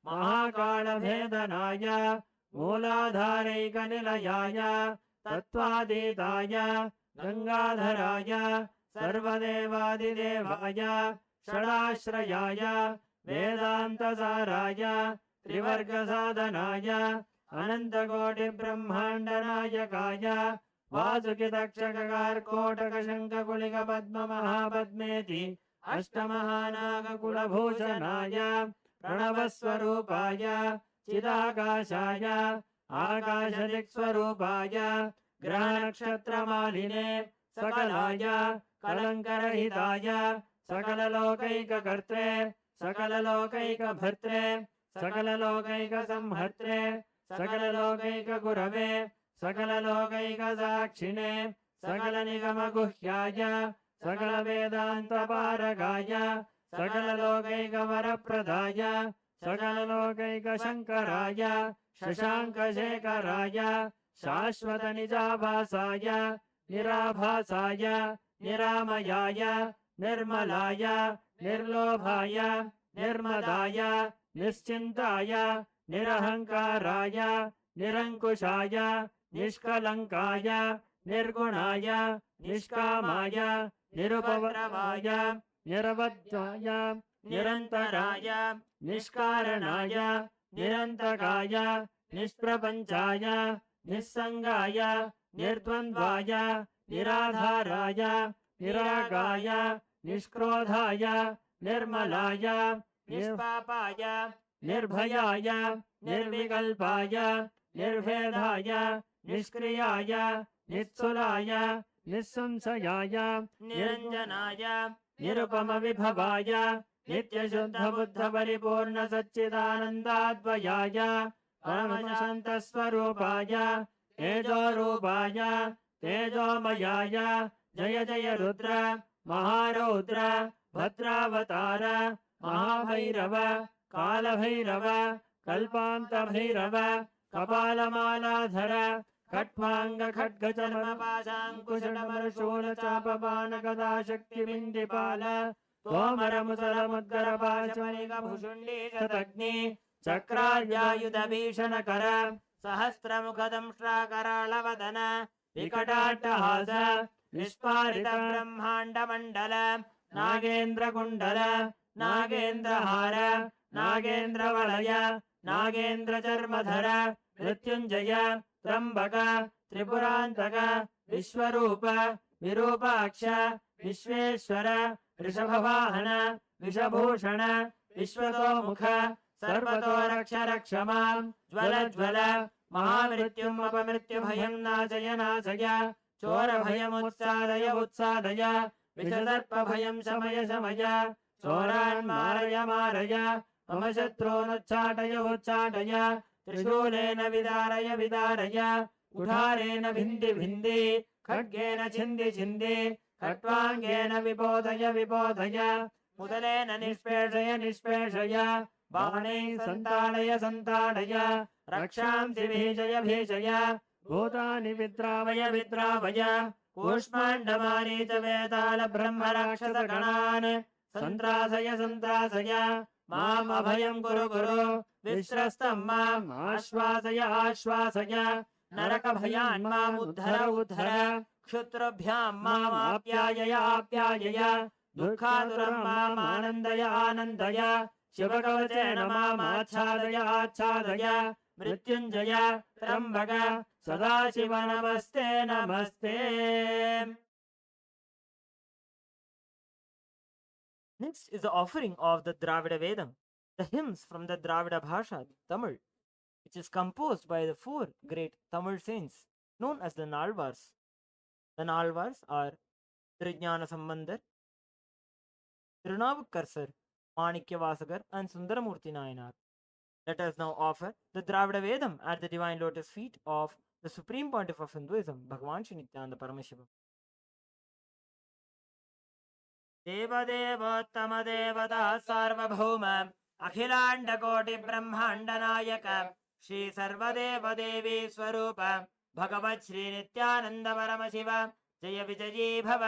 Mahakala Bhedanaya Mooladharaika Nilayaya Tattvaditaya Gangadharaya Sarvadevadidevaya Shadashrayaya Vedantasaraya Trivargasadhanaya Anantakoti Brahmandanayakaya Vasukidakshakakar Kotaka Shankakulika Padma Mahapadmeti Ashtamahanaka Kulabhushanaya Pranavaswarupaya Chidakashaya Akashadikswarupaya Grahanakshatramaline Sakalaya Kalankarahitaya Sakalalokaikakartre Sakalalokaikabhartre Sakalalokaikasamhartre Sakalalokaikagurave Sakalalokaikasakshine Sakalanigamaguhyaya Sakalavedantaparagaya Sakalalokaikavaradpradaya Sakalalokaikashankaraya Shashankashekaraya Shashvatanijabhasaya Nirabhasaya Niramayaya Nirmalaya Nirlobhaya Nirmadaya Nischintaya Nirahankaraya Nirankushaya Nishkalankaya Nirgunaya Nishkamaya Nirupavadravaya Niravadvaya Nirantaraya Nishkaranaya Nirantakaya Nishprapanchaya Nissangaya Nirdvandvaya Niradharaya Niragaya Nishkrodhaya निर्मलाय निष्पापाय निर्भयाय निर्विकल्पाय निर्भेदाय निष्क्रियाय नित्सुलाय निस्संशयाय निरञ्जनाय निरुपमविभवाय नित्यशुद्धबुद्धपरिपूर्ण सच्चिदानन्दाद्वयाय परमशान्तस्वरूपाय तेजोरूपाय तेजोमयाय जय जय रुद्र महारौद्र भद्रावतार महाभैरव कालभैरव कल्पान्तभैरव कपालमालाधर खट्वांग खड्गचर्मपाशाङ्कुशटमरशूलचापबाणगदा शक्तिबिण्डिपाल तोमरमुसलमुद्गरपाशमनिगभुषुण्डी शतग्नि चक्रार्यायुधभीषणकर सहस्रमुखदंष्ट्राकराळवदन विकटाट्टहास विस्फारितब्रह्माण्डमण्डल नागेन्द्रकुण्डल नागेन्द्रहार नागेन्द्रवलय नागेन्द्रचर्मधर मृत्युञ्जय त्र्यम्बक त्रिपुरान्तक विश्वरूप विरूपाक्ष विश्वेश्वर ऋषभवाहन विषभूषण विश्वतोमुख सर्वतो रक्ष रक्ष मां ज्वल ज्वल महामृत्युम् अपमृत्युभयं नाशय नाशय चोरभयमुत्सादय उत्सादय विषसर्पभयं शमय शमय चोरान् मारय मारय मम शत्रूनुच्चाटय उच्चाटय त्रिशूलेन विदारय विदारय कुठारेण भिन्धि भिन्धि खड्गेन छिन्दि छिन्दि खट्वाङ्गेन विबोधय विबोधय मुदलेन निष्पेषय निष्पेषय बाणैः सन्ताडय सन्ताडय रक्षांसि भीषय भीषय भूतानि विद्रावय विद्रावय कूष्माण्डमारीच वेताल ब्रह्मराक्षसगणान् सन्त्रासय सन्त्रासय माम् अभयं कुरु कुरु विश्रस्तं माम् आश्वासय आश्वासय नरकभयान् माम् उद्धर उद्धर क्षुत्रभ्यां माम् आप्यायय आप्यायय दुःखातुरं माम् आनन्दय आनन्दय शिवकवचेन माम् आच्छादय आच्छादय मृत्युञ्जय त्र्यम्बक सदाशिव नमस्ते नमस्ते. Next is the offering of the Dravida Vedam, the hymns from the Dravida Bhasha, Tamil, which is composed by the four great Tamil saints known as the Nalvars. The Nalvars are Trijnana Sambandar, Tirunavukkar, Manikyavasagar, and Sundaramurti Nayanar. Let us now offer the Dravida Vedam at the divine lotus feet of the Supreme Pontiff of Hinduism, Bhagavan Shri Nithyananda Paramashiva. देवदेवोत्तम देवता सार्वभौम अखिलाण्डकोटि ब्रह्माण्ड नायक श्री सर्वदेव देवी स्वरूप भगवत् श्री नित्यानंद परमशिव जय विजयी भव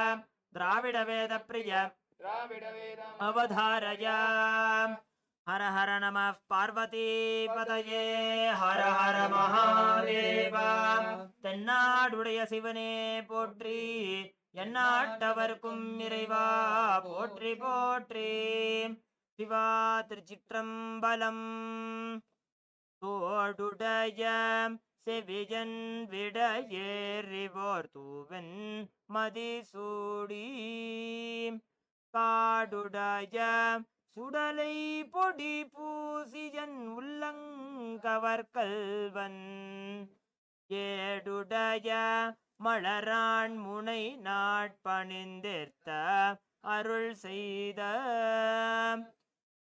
द्राविड वेद प्रिय अवधारय. हर हर नमः पार्वती पतये हर हर महादेव. தென்னாடுடைய சிவனே போற்றி எந்நாட்டவர்க்கும் இறைவா போற்றி போற்றி. சிவா திருச்சிற்றம்பலம். தோடுடைய செவியன் விடையேறிவோர் தூவன் மதிசூடி காடுடைய சுடலை பொடி பூசியன் உள்ளங்கவர் கல்வன் ஏடுடைய மலரான் முனை நாட்பணிந்திர்த்த அருள் செய்த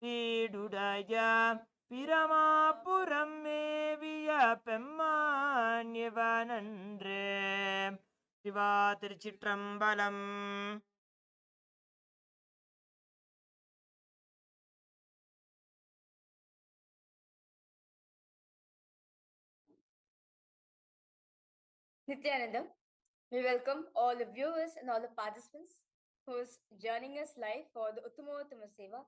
வீடுடைய பிரமாபுரம் மேவிய பெம்மான் இவனன்றே. சிவா திருச்சிற்றம்பலம். Nithyananda, we welcome all the viewers and all the participants who is joining us live for the Uttamottama Seva,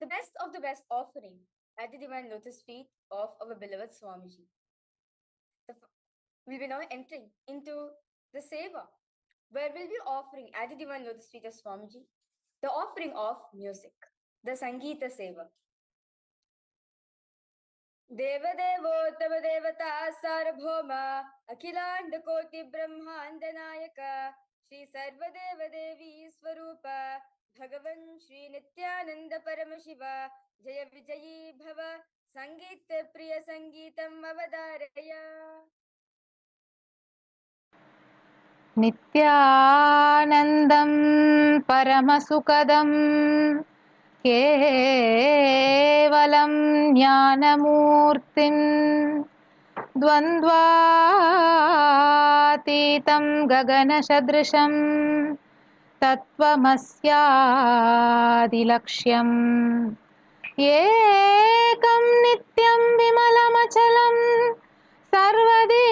the best of the best offering at the divine lotus feet of our beloved Swamiji. We'll be now entering into the Seva, where we'll be offering at the divine lotus feet of Swamiji the offering of music, the Sangeeta Seva. देवदेवोत्तम देवता सार्वभौम अखिलांड कोटि ब्रह्मांड नायक श्री सर्वदेव देवी स्वरूप भगवन् श्री नित्यानंद परम शिवा जय विजयी भव संगीत प्रिय संगीतम् अवधारय। नित्यानन्दं परमसुखदं केवलं ज्ञानमूर्तिं द्वन्द्वातीतं गगनसदृशं तत्त्वमस्यादिलक्ष्यम् एकं नित्यं विमलमचलं सर्वदी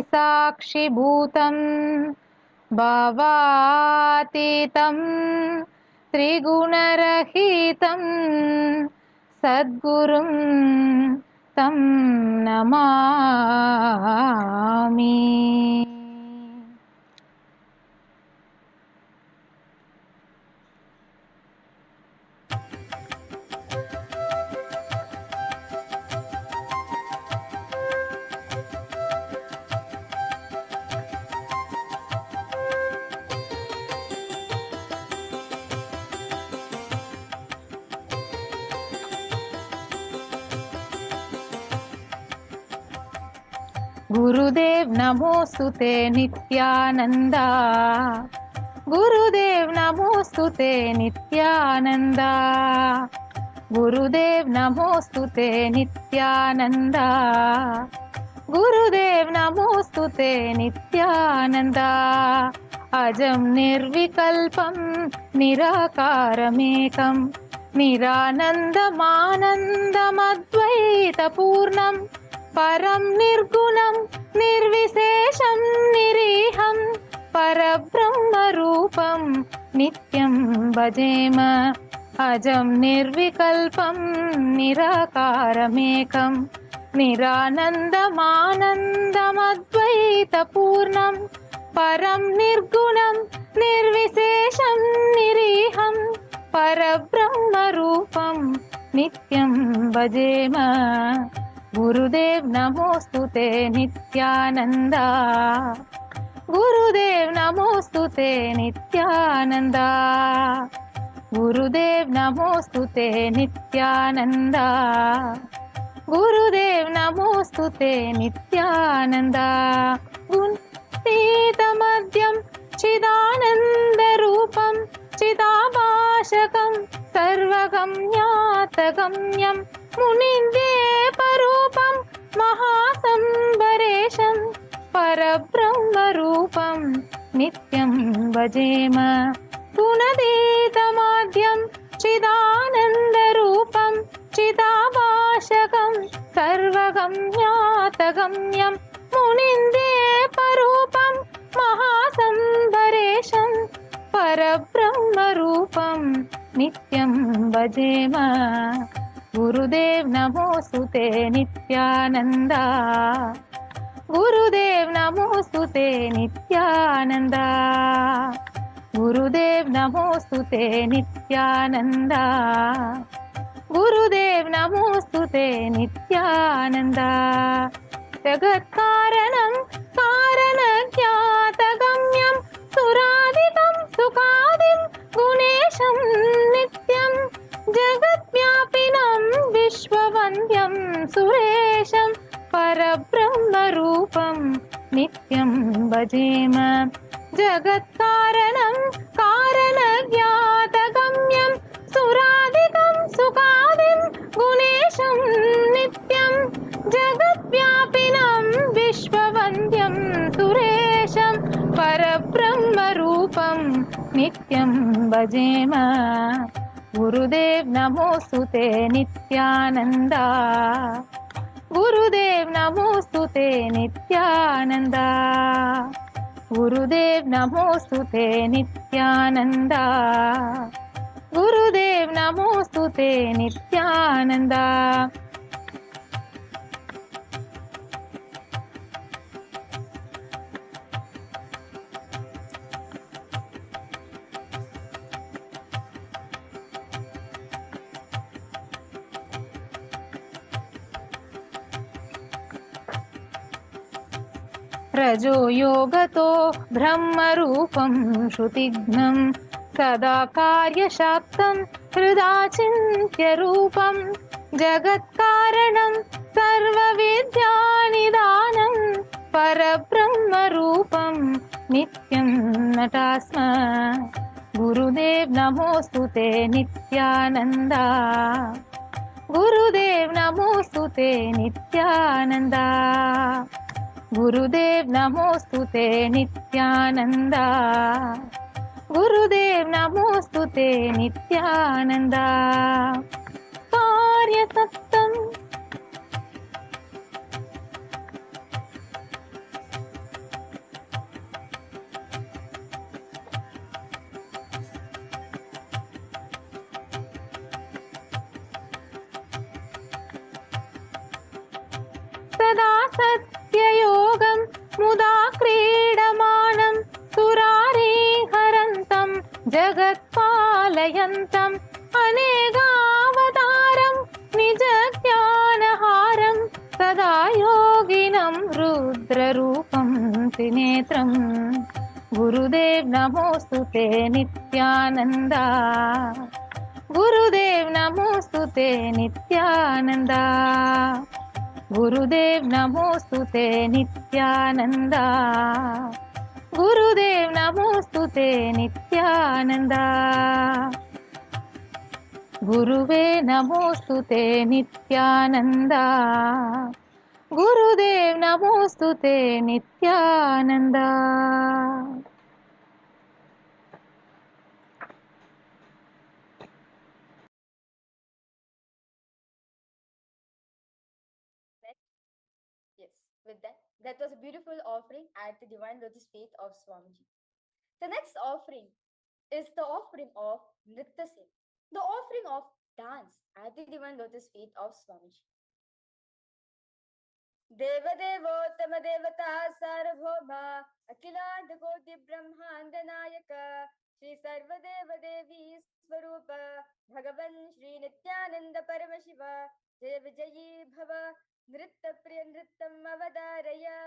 साक्षिभूतं भावातीतं त्रिगुणरहितं सद्गुरुं तं नमामि। गुरुदेव नमोस्तुते नित्यानंदा, गुरुदेव नमोस्तुते नित्यानंदा, गुरुदेव नमोस्तुते नित्यानंदा, गुरुदेव नमोस्तुते नित्यानंदा। अजं निर्विकल्पं निराकारमेकं निरानन्दमानन्दमद्वैतपूर्णं परं निर्गुणं निर्विशेषं निरीहं परब्रह्मरूपं नित्यं भजेम। अजं निर्विकल्पं निराकारमेकं निरानन्दमानन्दमद्वैतपूर्णं परं निर्गुणं निर्विशेषं निरीहं परब्रह्मरूपं नित्यं भजेम। गुरुदेव नमोस्तुते नित्यानंदा, गुरुदेव नमोस्तुते नित्यानंदा, गुरुदेव नमोस्तुते नित्यानंदा, गुरुदेव नमोस्तुते नित्यानंदा। गुणतीतमद्यं चिदानन्दरूपं चिदाभाषकं सर्वगम्यातगम्यं मुनिन्द्येपरूपं महासंबरेशं परब्रह्मरूपं नित्यं भजेम। गुणतीतमाद्यं चिदानन्दरूपं चिदाभाषकं सर्वगम्यातगम्यं मुनिन्द्येपरूपं महासंबरेशं परब्रह्मरूपं नित्यं भजेम। गुरुदेव नमोस्तुते नित्यानंदा, गुरुदेव नमोस्तुते नित्यानंदा, गुरुदेव नमोस्तुते नित्यानंदा, गुरुदेव नमोस्तुते नित्यानंदा। जगत्कारणं कारणज्ञातगम्यं सुरादितं सुखादिं गुणेशं नित्यं जगद्व्यापिनं विश्ववन्द्यं सुरेशं परब्रह्मरूपं नित्यं भजेम। जगत्कारणं कारणज्ञातगम्यं सुरादितं सुखादिं गुणेशं नित्यं जगद्व्यापिनं विश्ववन्द्यं सुरेशं परब्रह्मरूपं नित्यं भजेम। गुरुदेव नमोस्तुते नित्यानंदा, गुरुदेव नमोस्तुते नित्यानंदा, गुरुदेव नमोस्तुते नित्यानंदा, गुरुदेव नमोस्तुते नित्यानंदा। रजो योगतो ब्रह्मरूपं श्रुतिघ्नं सदा कार्यशाक्तं हृदा चिन्त्यरूपं जगत्कारणं सर्वविद्यानिदानं परब्रह्मरूपं नित्यं नटास्म गुरुदेव नमोऽस्तु ते नित्यानन्दा गुरुदेव नमोऽस्तु ते नित्यानन्दा गुरुदेव नमोऽस्तु ते नित्यानन्दा गुरुदेव नमोऽस्तु ते नित्यानन्दा कार्यसक्तम् सदा सत्ययोगं मुदा क्रीडमानं सुरारिहरन्तं जगत्पालयन्तम् अनेकावतारं निजज्ञानहारं सदा योगिनं रुद्ररूपं त्रिनेत्रं गुरुदेव नमोऽस्तु ते नित्यानन्दा गुरुदेव नमोऽस्तु ते नित्यानन्दा गुरुदेव नमोऽस्तु ते नित्यानन्दा गुरुदेव नमोऽस्तु ते नित्यानन्दा गुरुवे नमोऽस्तु ते नित्यानन्दा गुरुदेव नमोऽस्तु ते Nityananda Yes, with that was a beautiful offering at the divine lotus feet of Swamiji. The next offering is the offering of Nritya Seva, the offering of dance at the divine lotus feet of Swamiji. Devottama Devata Sarvabhauma Akhilanda Koti Brahmanda Nayaka Shri Sarvadeva Devi Swarupa Bhagavan Shri Nithyananda Paramashiva Jaya Vijayi Bhava Nritta Priya Nrittam Avadaraya.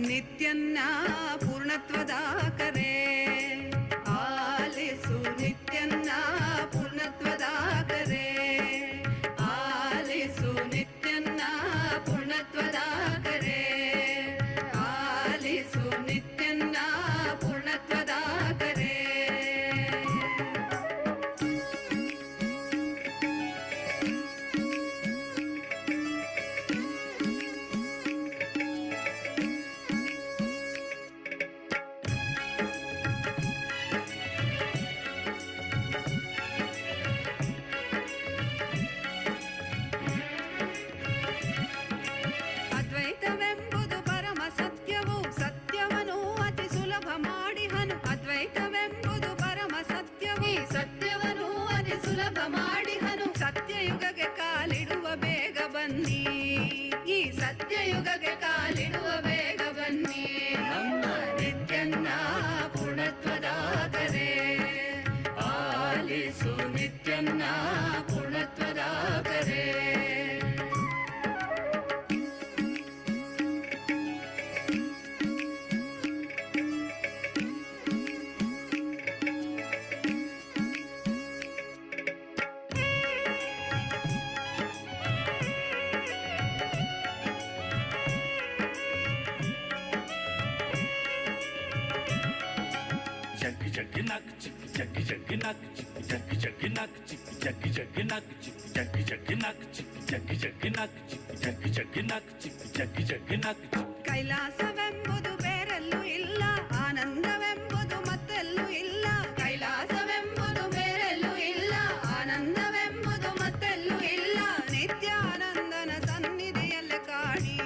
ನಿತ್ಯನ್ನ ಪೂರ್ಣತ್ವದಾಕರೆ ಆಲಿಸು ನಿತ್ಯನ್ನ ಪೂರ್ಣತ್ವದಾಕರೆ ಆಲಿಸು ನಿತ್ಯನ್ನ ಪೂರ್ಣತ್ವದಾಕರೆ ಆಲಿಸು ನಿತ್ಯನ್ನ ಪೂರ್ಣತ್ವದಾಕರೆ ಅದ್ವೈತವೆಂಬುದು ಪರಮ ಸತ್ಯವು ಸತ್ಯವನ್ನು ಅತಿ ಸುಲಭ ಮಾಡಿಹನು ಅದ್ವೈತವೆಂಬುದು ಪರಮ ಸತ್ಯವು ಈ ಸತ್ಯವನ್ನು ಅತಿ ಸುಲಭ ಮಾಡಿಹನು ಸತ್ಯಯುಗಕ್ಕೆ ಕಾಲಿಡುವ ಬೇಗ ಬನ್ನಿ ಈ ಸತ್ಯಯುಗಕ್ಕೆ ಕಾಲಿಡುವ ಬೇಗ ಬನ್ನಿ ನಮ್ಮ ನಿತ್ಯನ್ನ ಪೂರ್ಣತ್ವದಾಕರೆ ಆಲಿಸು ನಿತ್ಯನ್ನ ಪೂರ್ಣತ್ವದಾಕರೆ जग जग नक चिक ಕೈಲಾಸವೆಂಬುದು ಬೇರೆಲ್ಲೂ ಇಲ್ಲ, ಆನಂದವೆಂಬುದು ಮತ್ತೆಲ್ಲೂ ಇಲ್ಲ. ಕೈಲಾಸವೆಂಬುದು ಬೇರೆಲ್ಲೂ ಇಲ್ಲ, ಆನಂದವೆಂಬುದು ಮತ್ತೆಲ್ಲೂ ಇಲ್ಲ. ನಿತ್ಯಾನಂದನ ಸನ್ನಿಧಿಯಲ್ಲಿ ಕಾಣಿ,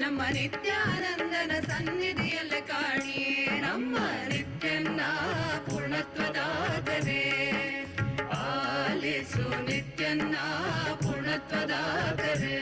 ನಮ್ಮ ನಿತ್ಯಾನಂದನ ಸನ್ನಿಧಿಯಲ್ಲಿ ಕಾಣಿ. ನಮ್ಮ ನಿತ್ಯನ್ನ ಪೂರ್ಣತ್ವದಾದರೆ ಆಲಿಸು, ನಿತ್ಯನ್ನ ಪೂರ್ಣತ್ವದಾದರೆ.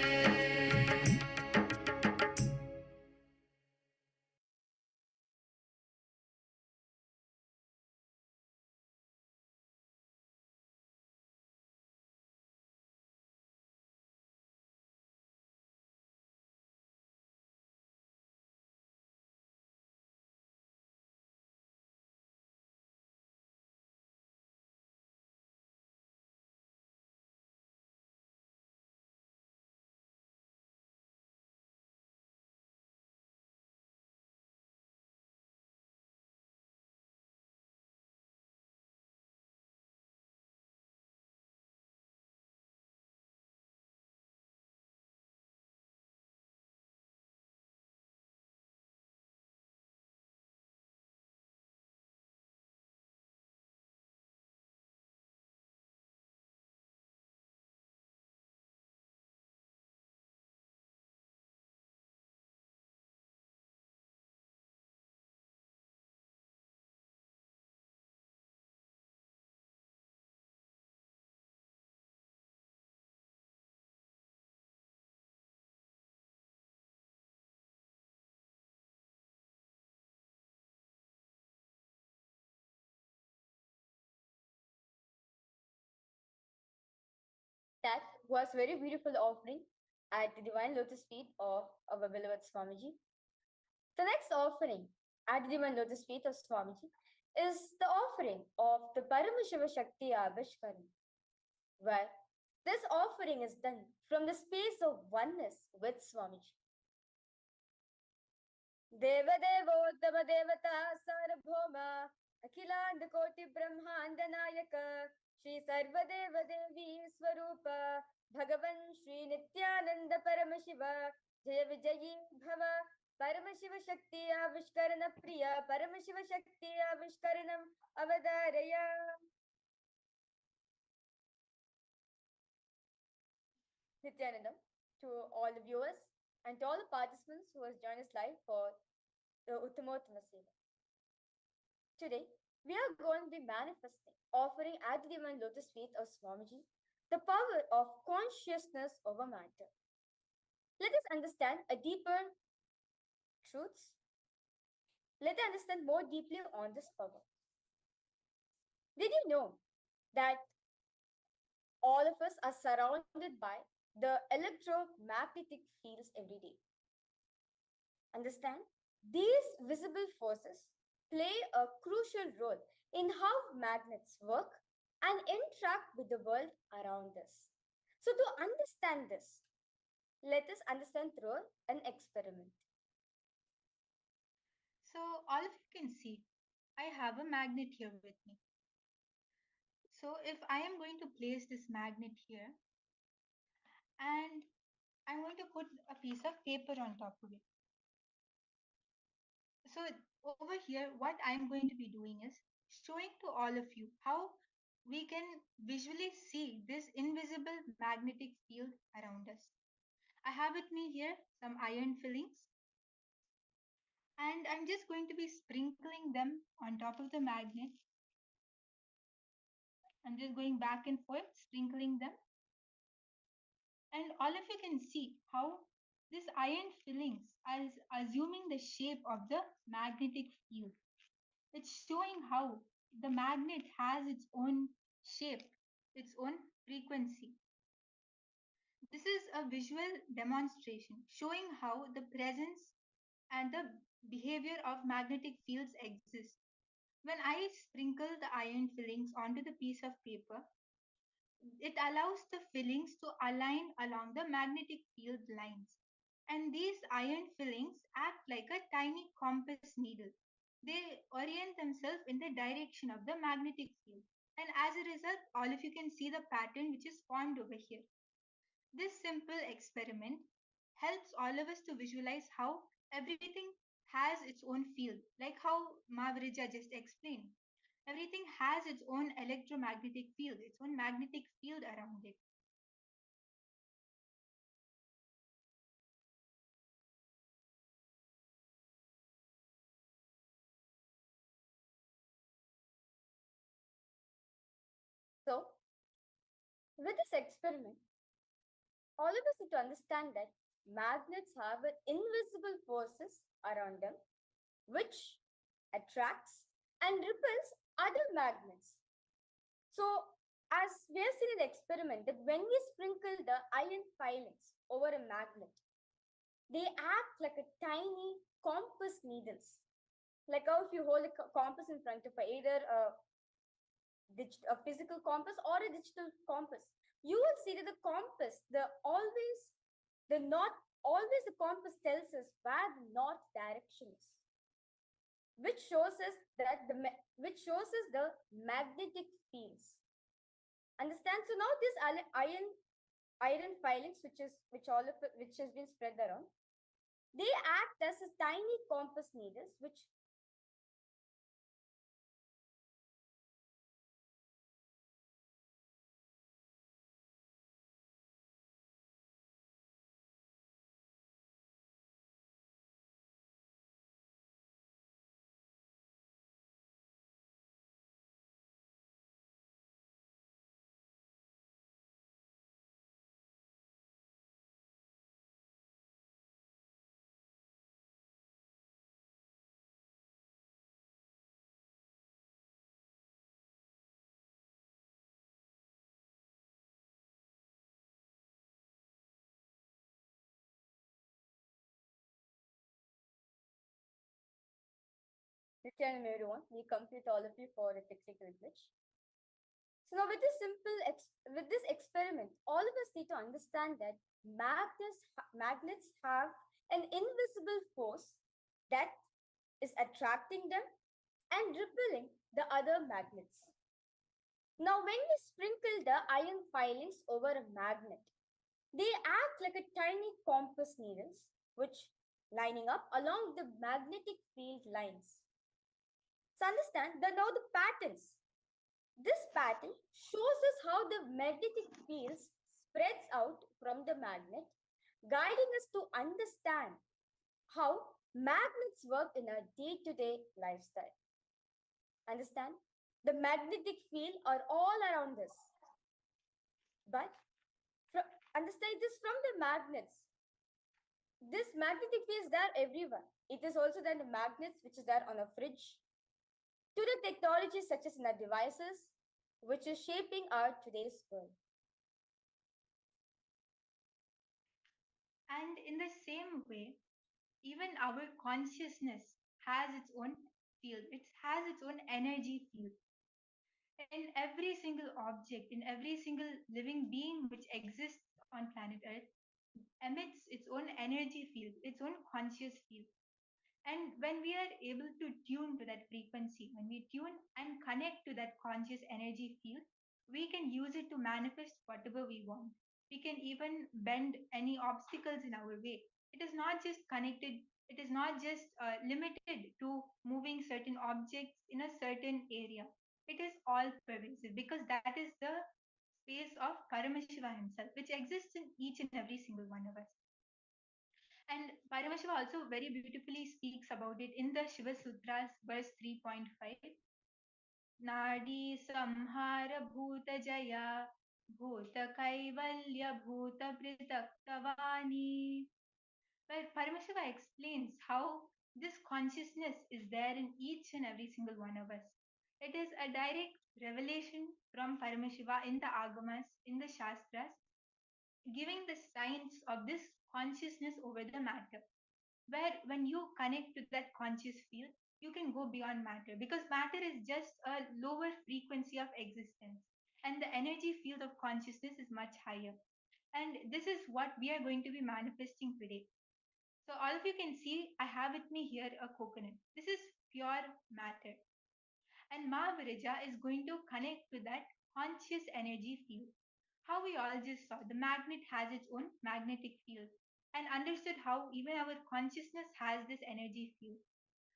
That was very beautiful offering at the divine lotus feet of our beloved Swamiji. The next offering at the divine lotus feet of Swamiji is the offering of the Paramashiva Shakti Abhishekam, where this offering is done from the space of oneness with Swamiji. Devadevottama Devata Sarabhoma Akhiland Koti Brahmanda Nayaka Shri Sarvadeva Devi Swarupa Bhagavan Shri Nithyananda Paramashiva Jaya Vijayi Bhava Paramashiva Shakti Avishkarana Priya Paramashiva Shakti Avishkaranam Avadaraya. Nithyanandam to all the viewers and to all the participants who has joined us live for the Uttamottama Seva. Today, we are going to be manifesting, offering at the divine lotus feet of Swamiji, the power of consciousness over matter. Let us understand a deeper truths. Let us understand more deeply on this power. Did you know that all of us are surrounded by the electromagnetic fields every day? Understand, these visible forces play a crucial role in how magnets work and interact with the world around us. So, to understand this, let us understand through an experiment. So all of you can see, I have a magnet here with me. So if I am going to place this magnet here and I'm going to put a piece of paper on top of it. So over here, what I'm going to be doing is showing to all of you how we can visually see this invisible magnetic field around us. I have with me here some iron fillings, and I'm just going to be sprinkling them on top of the magnet. I'm just going back and forth, sprinkling them. And all of you can see how this iron fillings is assuming the shape of the magnetic field. It's showing how the magnet has its own shape, its own frequency. This is a visual demonstration showing how the presence and the behavior of magnetic fields exist. When I sprinkle the iron fillings onto the piece of paper, it allows the fillings to align along the magnetic field lines. And these iron fillings act like a tiny compass needle they orient themselves in the direction of the magnetic field. And as a result, all of you can see the pattern which is formed over here. This simple experiment helps all of us to visualize how everything has its own field, like how Mavrija just explained. Everything has its own electromagnetic field, its own magnetic field around it. So, with this experiment, all of us need to understand that magnets have invisible forces around them which attracts and repels other magnets. So, as we have seen in the experiment, that when we sprinkle the iron filings over a magnet, they act like a tiny compass needles. Like how if you hold a compass in front of either a physical compass or a digital compass, you will see that the north, always the compass tells us where the north direction is, which shows us the magnetic fields. Understand? So now this iron filings, which has been spread around, they act as a tiny compass needles, which Nithyananda everyone, we complete all of you for a technical glitch. So now with this experiment, all of us need to understand that magnets have an invisible force that is attracting them and repelling the other magnets. Now, when we sprinkle the iron filings over a magnet, they act like a tiny compass needles, which lining up along the magnetic field lines. So understand now the patterns. This pattern shows us how the magnetic fields spreads out from the magnet, guiding us to understand how magnets work in our day-to-day lifestyle. Understand? The magnetic field are all around us. But understand this from the magnets. This magnetic field is there everywhere. It is also there in the magnets, which is there on a fridge, to the technologies such as in our devices, which is shaping our today's world. And in the same way, even our consciousness has its own field, it has its own energy field. In every single object, in every single living being which exists on planet Earth, emits its own energy field, its own conscious field. And when we are able to tune to that frequency, when we tune and connect to that conscious energy field, we can use it to manifest whatever we want. We can even bend any obstacles in our way. It is not just connected, it is not just limited to moving certain objects in a certain area. It is all pervasive because that is the space of Paramashiva himself, which exists in each and every single one of us. And Paramashiva also very beautifully speaks about it in the Shiva Sutras, verse 3.5. Nadi samhara bhuta jaya bhuta kaivalya bhuta pritaktavani. Where Paramashiva explains how this consciousness is there in each and every single one of us. It is a direct revelation from Paramashiva in the Agamas, in the Shastras, giving the science of this consciousness over the matter, where when you connect to that conscious field, you can go beyond matter because matter is just a lower frequency of existence and the energy field of consciousness is much higher. And this is what we are going to be manifesting today. So all of you can see I have with me here a coconut. This is pure matter. And Mahavirija is going to connect to that conscious energy field. How we all just saw, the magnet has its own magnetic field, and understood how even our consciousness has this energy field.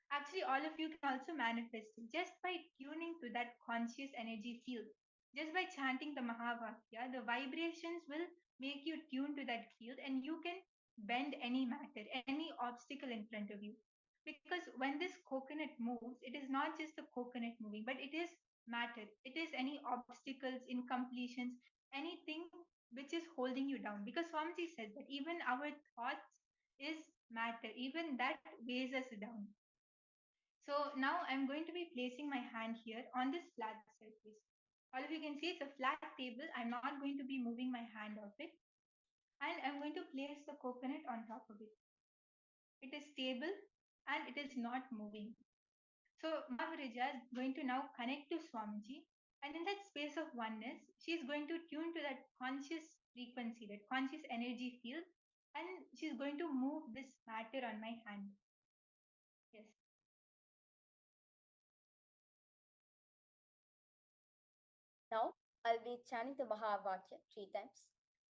Actually, all of you can also manifest it just by tuning to that conscious energy field. Just by chanting the Mahavakya, the vibrations will make you tune to that field and you can bend any matter, any obstacle in front of you. Because when this coconut moves, it is not just the coconut moving, but it is matter. It is any obstacles, incompletions, anything which is holding you down. Because Swamiji says that even our thoughts is matter, even that weighs us down. So now I'm going to be placing my hand here on this flat surface. All of you can see it's a flat table. I'm not going to be moving my hand off it. And I'm going to place the coconut on top of it. It is stable and it is not moving. So Mahavirija is going to now connect to Swamiji. And in that space of oneness, she's going to tune to that conscious frequency, that conscious energy field. And she's going to move this matter on my hand. Yes. Now, I'll be chanting the Mahavakya 3 times.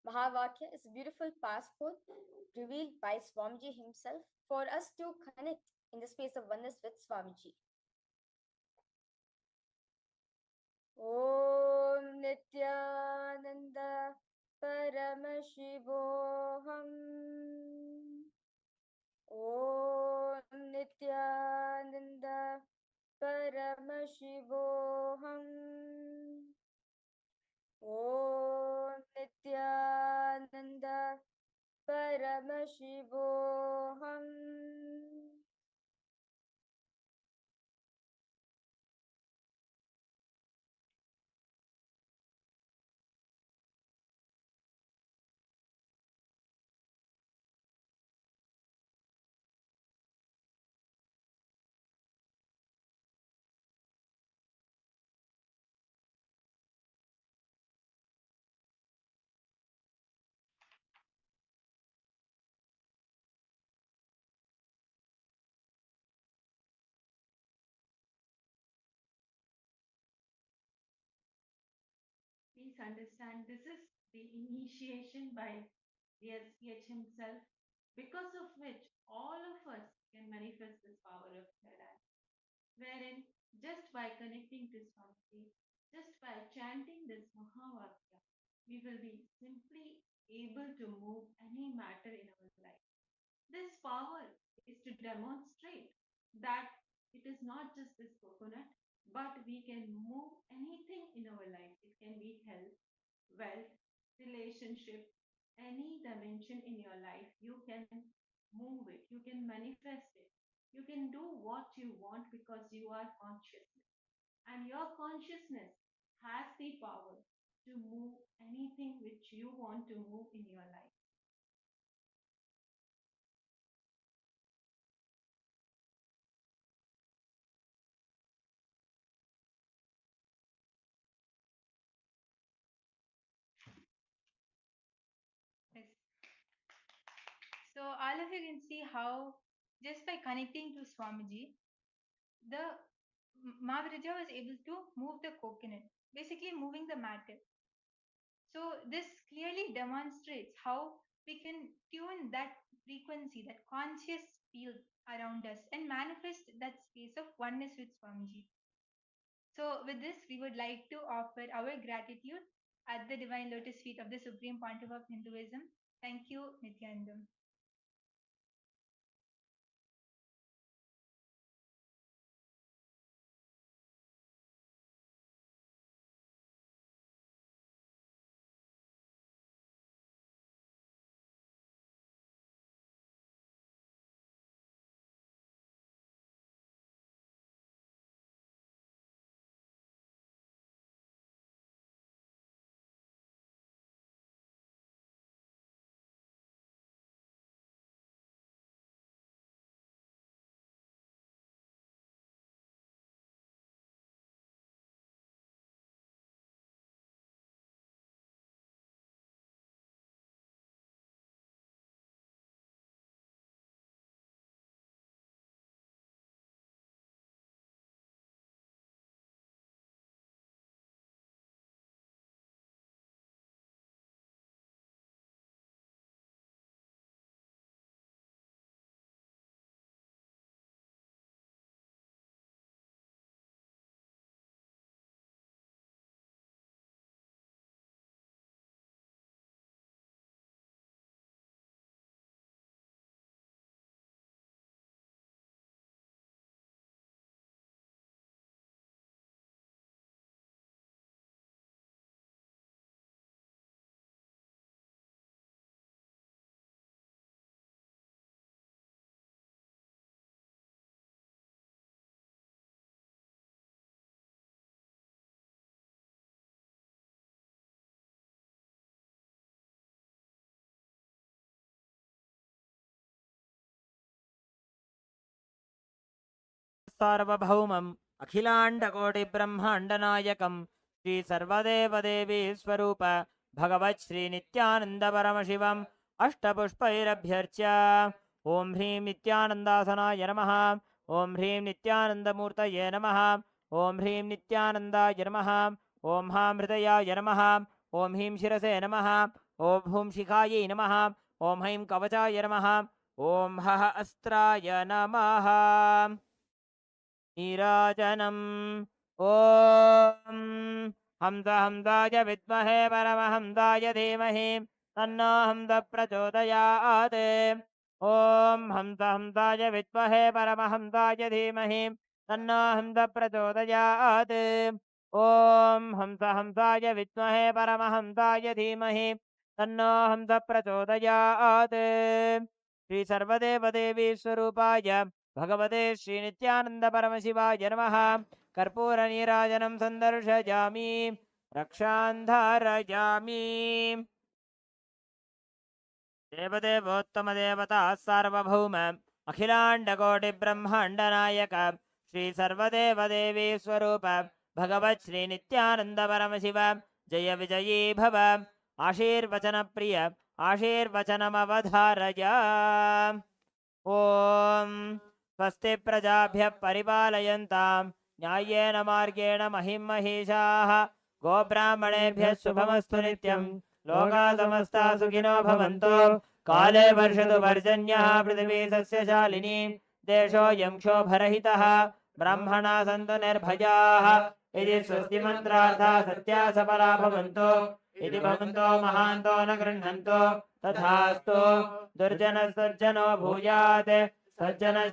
Mahavakya is a beautiful passport revealed by Swamiji himself for us to connect in the space of oneness with Swamiji. Om Nithyananda Paramashivoham. Om Nithyananda Paramashivoham. Om Nithyananda Paramashivoham. Please understand this is the initiation by the SPH himself, because of which all of us can manifest this power of Veda, wherein just by connecting to Swamiji, just by chanting this Mahavakya, we will be simply able to move any matter in our life. This power is to demonstrate that it is not just this coconut, but we can move anything in our life. It can be health, wealth, relationship, any dimension in your life. You can move it, you can manifest it, you can do what you want because you are consciousness. And your consciousness has the power to move anything which you want to move in your life. Yes. So all of you can see how just by connecting to Swamiji, the Mahavirija was able to move the coconut, basically moving the matter. So this clearly demonstrates how we can tune that frequency, that conscious field around us and manifest that space of oneness with Swamiji. So with this, we would like to offer our gratitude at the divine lotus feet of the Supreme Pontiff of Hinduism. Thank you, Nithyananda. सार्वभौमम् अखिलाण्डकोटिब्रह्माण्डनायकं Shri सर्वदेवदेवी स्वरूप भगवत् श्री नित्यानंद परमशिवम् अष्टपुष्पैरभ्यर्च्य ओम ह्रीं नित्यानन्दासनाय नमः। ओम ह्रीं नित्यानन्दमूर्तये नमः। ओम ह्रीं नित्यानन्दाय नमः। ओम हां हृदयाय नमः। ओम ह्रीं शिरसे नमः। ओम हूं शिखायै नमः। ओम हैं कवचाय नमः। ओम हः अस्त्राय नमः। नीराजनम् ओम हंसाय विद्महे परमहंसाय धीमहि तन्नो हंस प्रचोदयात्। ओम हंसाय विद्महे परमहंसाय धीमहि तन्नो हंस प्रचोदयात्। ओम हंसाय विद्महे परमहंसाय धीमहि तन्नो हंस प्रचोदयात्। श्री सर्वदेवदेवी स्वरूपाय भगवते श्री नित्यानंद परमशिवाय नमः। कर्पूर नीराजनं सन्दर्शयामि रक्षां धारयामि। देवदेवोत्तमदेवता सार्वभौम अखिलाण्डकोटिब्रह्माण्डनायक श्री सर्वदेवदेवी स्वरूप भगवत् श्री नित्यानंद परमशिव जय विजयी भव। आशीर्वचन प्रिय आशीर्वचनमवधारय। ओम स्वस्ति प्रजाभ्यः परिपालयन्तां न्याय्येन मार्गेण महिं महिषाः। गोब्राह्मणेभ्यः शुभमस्तु नित्यं। लोकाः समस्ताः सुखिनो भवन्तु। काले वर्षतु पर्जन्यः पृथिवी सस्यशालिनी। देशोऽयं क्षोभरहितः। ब्राह्मणाः सन्तु निर्भयाः। इति स्वस्ति मन्त्रार्थाः सत्याः सफला भवन्तु। इति भवन्तो महान्तो न गृह्णन्तु। तथास्तु। दुर्जनः भूयात् सज्जनः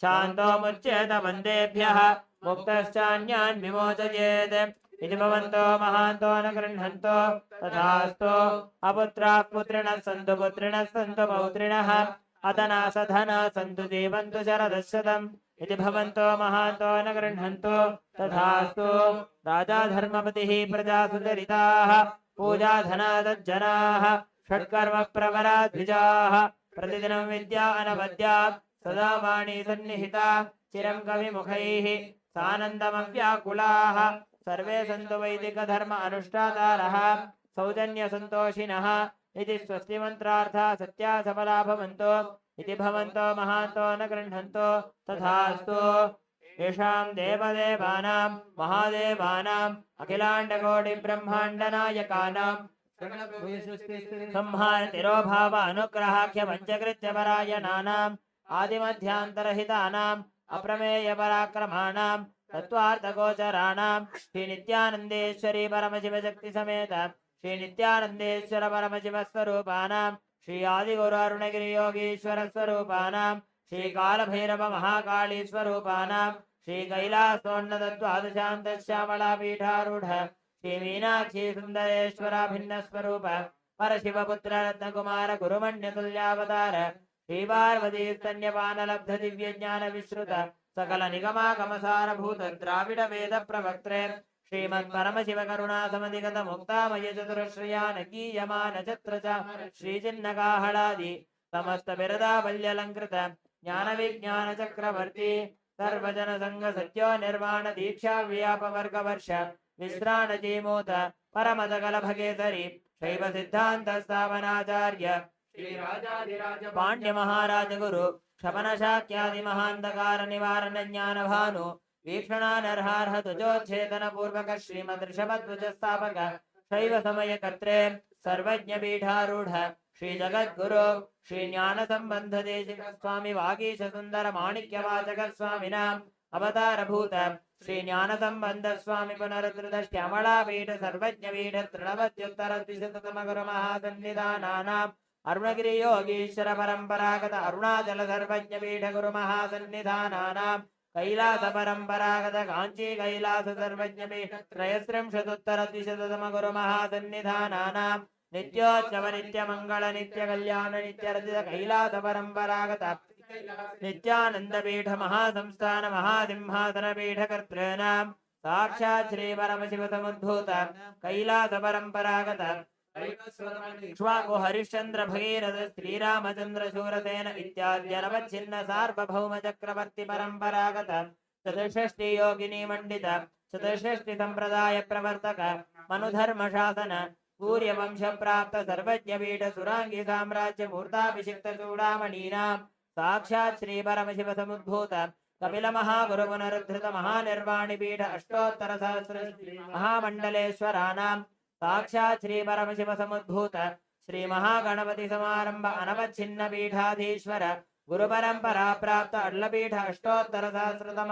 शान्तो मुच्येत बन्धेभ्यः मुक्तश्चान्यान् विमोचयेत्। इति भवन्तो महान्तो न गृह्णन्तु। तथास्तु। अपुत्राः पुत्रिणः सन्तु पौत्रिणः अधनाः सधनाः सन्तु जीवन्तु शरदशतम्। इति भवन्तो महान्तो न गृह्णन्तु। तथास्तु। राजा धर्मपतिः प्रजा सुचरिताः पूजा धना सज्जनाः षट्कर्म प्रवरा द्विजाः। प्रतिदिनं विद्या अनवद्या सदा वाणी सन्निहिता। चिरं कविमुखैः सानन्दमव्याकुलाः। सर्वे सन्तु वैदिकधर्म अनुष्ठातारः सौजन्यसन्तोषिणः। इति स्वस्ति मन्त्रार्थाः सत्याः सफला भवन्तु। इति भवन्तो महान्तो न गृह्णन्तु। तथास्तु। येषां देवदेवानां महादेवानाम् अखिलाण्डकोटिब्रह्माण्डनायकानां संहार तिरोभाव अनुग्रहाख्य पञ्चकृत्य परायणानाम् आदिमध्यान्तरहितानाम् अप्रमेय पराक्रमाणां तत्त्वार्थगोचराणां श्री नित्यानन्देश्वरी परमशिवशक्ति समेत श्री नित्यानन्देश्वर परमशिव स्वरूपानां श्री आदिगुरु अरुणगिरि योगीश्वर स्वरूपानां श्री कालभैरव महाकाली स्वरूपानां श्री कैलासोन्नत द्वादशान्त श्यामला पीठारूढ़ श्री मीनाक्षी सुंदरेश्वराभिन्न स्वरूप परशिवपुत्र रत्नकुमार गुरुमण्यतुल्यावतार श्री पार्वती स्तन्यपान लब्ध दिव्य ज्ञान विश्रुत सकल निगमागमसार भूत द्राविड वेद प्रवक्त्रे श्रीमत् परमशिव करुणा समधिगत मुक्तामय चतुरश्रयान गीयमान छत्र श्री चिन्नकाहलादि समस्त बिरदा बल्यलंकृत ज्ञान विज्ञान चक्रवर्ती सर्वजन संघ सत्यो निर्वाण दीक्षा व्याप वर्ग वर्ष विश्राण जीमूत परमदकल भगेसरी शैव सिद्धांत स्थापनाचार्य श्री राजाधिराज पांड्य महाराज गुरु क्षपन शाक्यादि महांधकार निवारण ज्ञान भानु वीक्षणा नरहारह तुजोच्छेदन पूर्वक श्रीमद ऋषभध्वज स्थापक शैव समय कर्त्रे सर्वज्ञ पीठारूढ़ श्री जगद्गुरु श्री ज्ञान संबंध देशिक स्वामी वागीश सुंदर माणिक्य वाचक स्वामिनाम अवतार भूत श्री ज्ञान संबंध स्वामी पुनरुद्ध श्यामला पीठ सर्वज्ञ पीठ तृणवत्युत्तर द्विशततम गुरु महासन्निधानानाम् अरुणगिरि योगीश्वर परंपरागत अरुणाचल सर्वज्ञ पीठ गुरु महासन्निधानानाम् कैलास परंपरागत कांची कैलास सर्वज्ञ पीठ त्रयस्त्रिंशदुत्तर द्विशततम गुरु महासन्निधानानाम् नित्योत्सव नित्य मंगल नित्य कल्याण नित्य रचित कैलास परंपरागत नित्यानंद पीठ महासंस्थान महासिंहासन पीठ कर्तॄणां साक्षात् श्री परमशिव समुद्भूत कैलास परंपरागत इक्ष्वाकु हरिश्चंद्र भगीरथ श्रीरामचंद्र शूरसेन इत्याद्यनवच्छिन्न सार्वभौम चक्रवर्ति परंपरागत चतुष्षष्टि योगिनी मंडित चतुष्षष्टि संप्रदाय प्रवर्तक मनुधर्म शासन सूर्यवंश प्राप्त सर्वज्ञ पीठ सुरांगी साम्राज्य मूर्ताभिषिक्त चूड़ामणीनां साक्षात् श्री परमशिव समुद्भूत कपिल महागुरु पुनरुद्धृत महानिर्वाणि पीठ अष्टोत्तर सहस्र महामंडलेश्वरानां साक्षात् श्री परमशिव समुद्भूत श्री महागणपति समारंभ अनवच्छिन्न पीठाधीश्वर गुरु परंपरा प्राप्त अड्लपीठ अष्टोत्तर सहस्रतम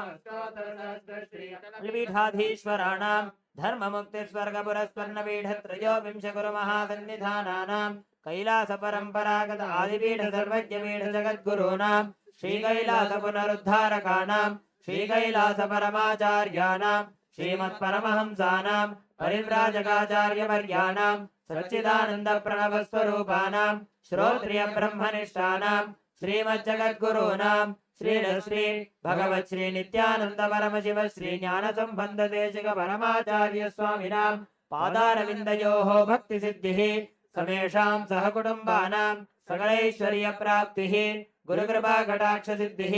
पीठाधीश्वराणां धर्म मुक्ति स्वर्ग पुरस्पन्न पीठ त्रयोविंश गुरु महासन्निधानानां कैलास परंपरागत आदिपीठ सर्वज्ञ पीठ जगद्गुरूणां श्री कैलास पुनरुद्धारकाणां श्री कैलास परमाचार्याणां श्रीमत् परमहंसानां परिव्राजकाचार्यवर्याणां सच्चिदानंद प्रणव स्वरूपाणां श्रोत्रिय ब्रह्मनिष्ठानां श्रीमज्जगद्गुरूणां श्री भगवत् श्री नित्यानंद परमशिव श्री ज्ञान संबंध देशिक परमाचार्य स्वामिनां पादारविन्दयोः भक्ति सिद्धिः समेषां सहकुटुम्बानां सकलैश्वर्य प्राप्तिः गुरुकृपा कटाक्ष सिद्धिः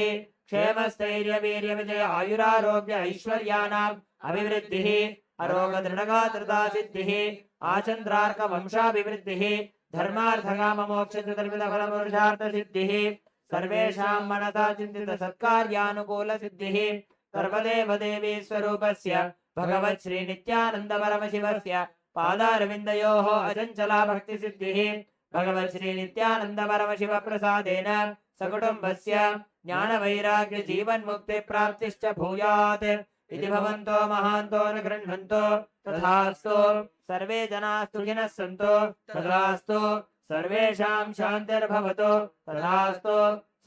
क्षेमस्थैर्य वीर्य विजय आयुरारोग्य ऐश्वर्याणाम् अभिवृद्धिः अरोग दृढगात्रता सिद्धिः आचन्द्रार्क वंशाभिवृद्धिः धर्मार्थकाम मोक्ष चतुर्विध फल पुरुषार्थ सिद्धिः सर्वेषां मनसा चिन्तित सत्कार्यानुकूल सिद्धिः सर्वदेव देवी स्वरूपस्य भगवत् श्री नित्यानंद परमशिवस्य पादारविन्दयोः अचञ्चला भक्ति सिद्धिः भगवत् श्री नित्यानंद परमशिव प्रसादेन सकुटुम्बस्य ज्ञान वैराग्य जीवन मुक्ति प्राप्तिश्च भूयात् इति भवन्तो महान्तो न गृह्णन्तो तथास्तु सर्वे जनाः सुखिनः सन्तु तथास्तु सर्वेषां शान्तिर्भवतु तथास्तु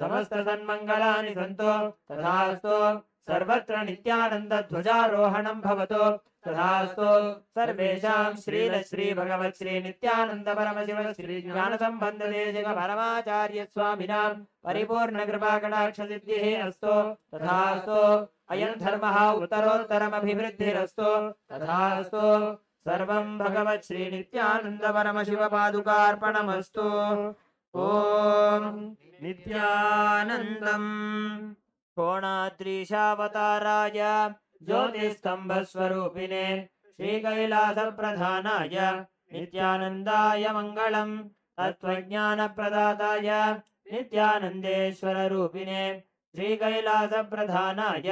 समस्त सन्मङ्गलानि सन्तु तथास्तु सर्वत्र नित्यानन्द ध्वजारोहणं भवतु तथास्तु सर्वेषां श्री भगवत् श्री नित्यानंद परमशिव श्री ज्ञान संबंध देशिक परमाचार्य स्वामिनां परिपूर्ण कृपा कटाक्ष सिद्धिः अस्तु तथास्तु अयं धर्मः उत्तरोत्तरमभिवृद्धिरस्तु तथास्तु सर्वं भगवत् श्री नित्यानंद परमशिव पादुकार्पणमस्तु ओम नित्यानन्दम् कोणाद्रीशावताराय ज्योतिस्तंभस्वरूपिणे श्रीकैलासप्रधानाय नित्यानन्दाय मङ्गलम् तत्त्वज्ञानप्रदाताय नित्यानन्देश्वररूपिणे श्रीकैलासप्रधानाय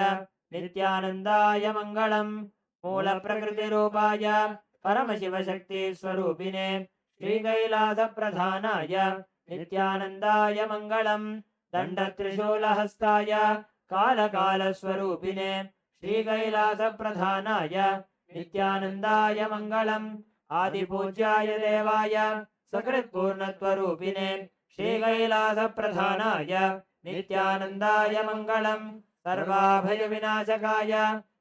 नित्यानन्दाय मङ्गलम् मूलप्रकृतिरूपाय परमशिवशक्तिस्वरूपिणे श्रीकैलासप्रधानाय नित्यानन्दाय मङ्गलम् दण्डत्रिशूलहस्ताय कालकालस्वरूपिणे श्रीकैलासप्रधानाय नित्यानन्दाय मङ्गलम् आदिपूज्याय देवाय सकृत्पूर्णत्वरूपिणे श्रीकैलासप्रधानाय नित्यानन्दाय मङ्गलम् सर्वाभयविनाशकाय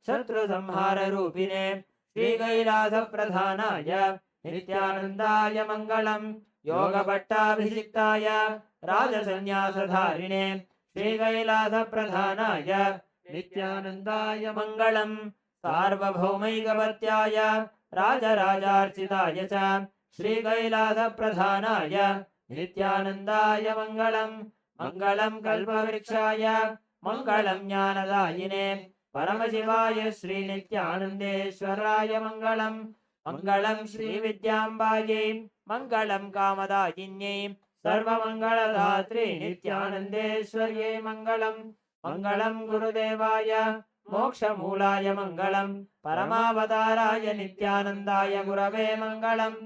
शत्रुसंहाररूपिणे श्रीकैलासप्रधानाय नित्यानन्दाय मङ्गलम् योगभट्टाभिषिक्ताय राजसन्न्यासधारिणे श्रीकैलासप्रधानाय नित्यानन्दाय मङ्गलम् सार्वभौमैकवत्याय राजराजार्चिताय च श्रीकैलासप्रधानाय नित्यानन्दाय मङ्गलम् मङ्गलम् कल्पवृक्षाय मङ्गलम् ज्ञानदायिने परमशिवाय श्रीनित्यानन्देश्वराय मङ्गलम् मङ्गलम् श्रीविद्याम्बायै मङ्गलम् कामदायिन्यै सर्वमङ्गलदात्री नित्यानन्देश्वर्यै मङ्गलम् मङ्गलम् गुरुदेवाय मोक्षमूलाय मङ्गलम् परमावताराय नित्यानन्दाय गुरवे मङ्गलम्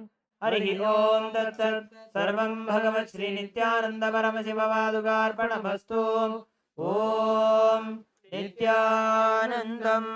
हरिः ओम् तत्सत् सर्वं भगवत् श्री नित्यानंद परमशिव पादुकार्पणमस्तु ओम् नित्यानन्दम्।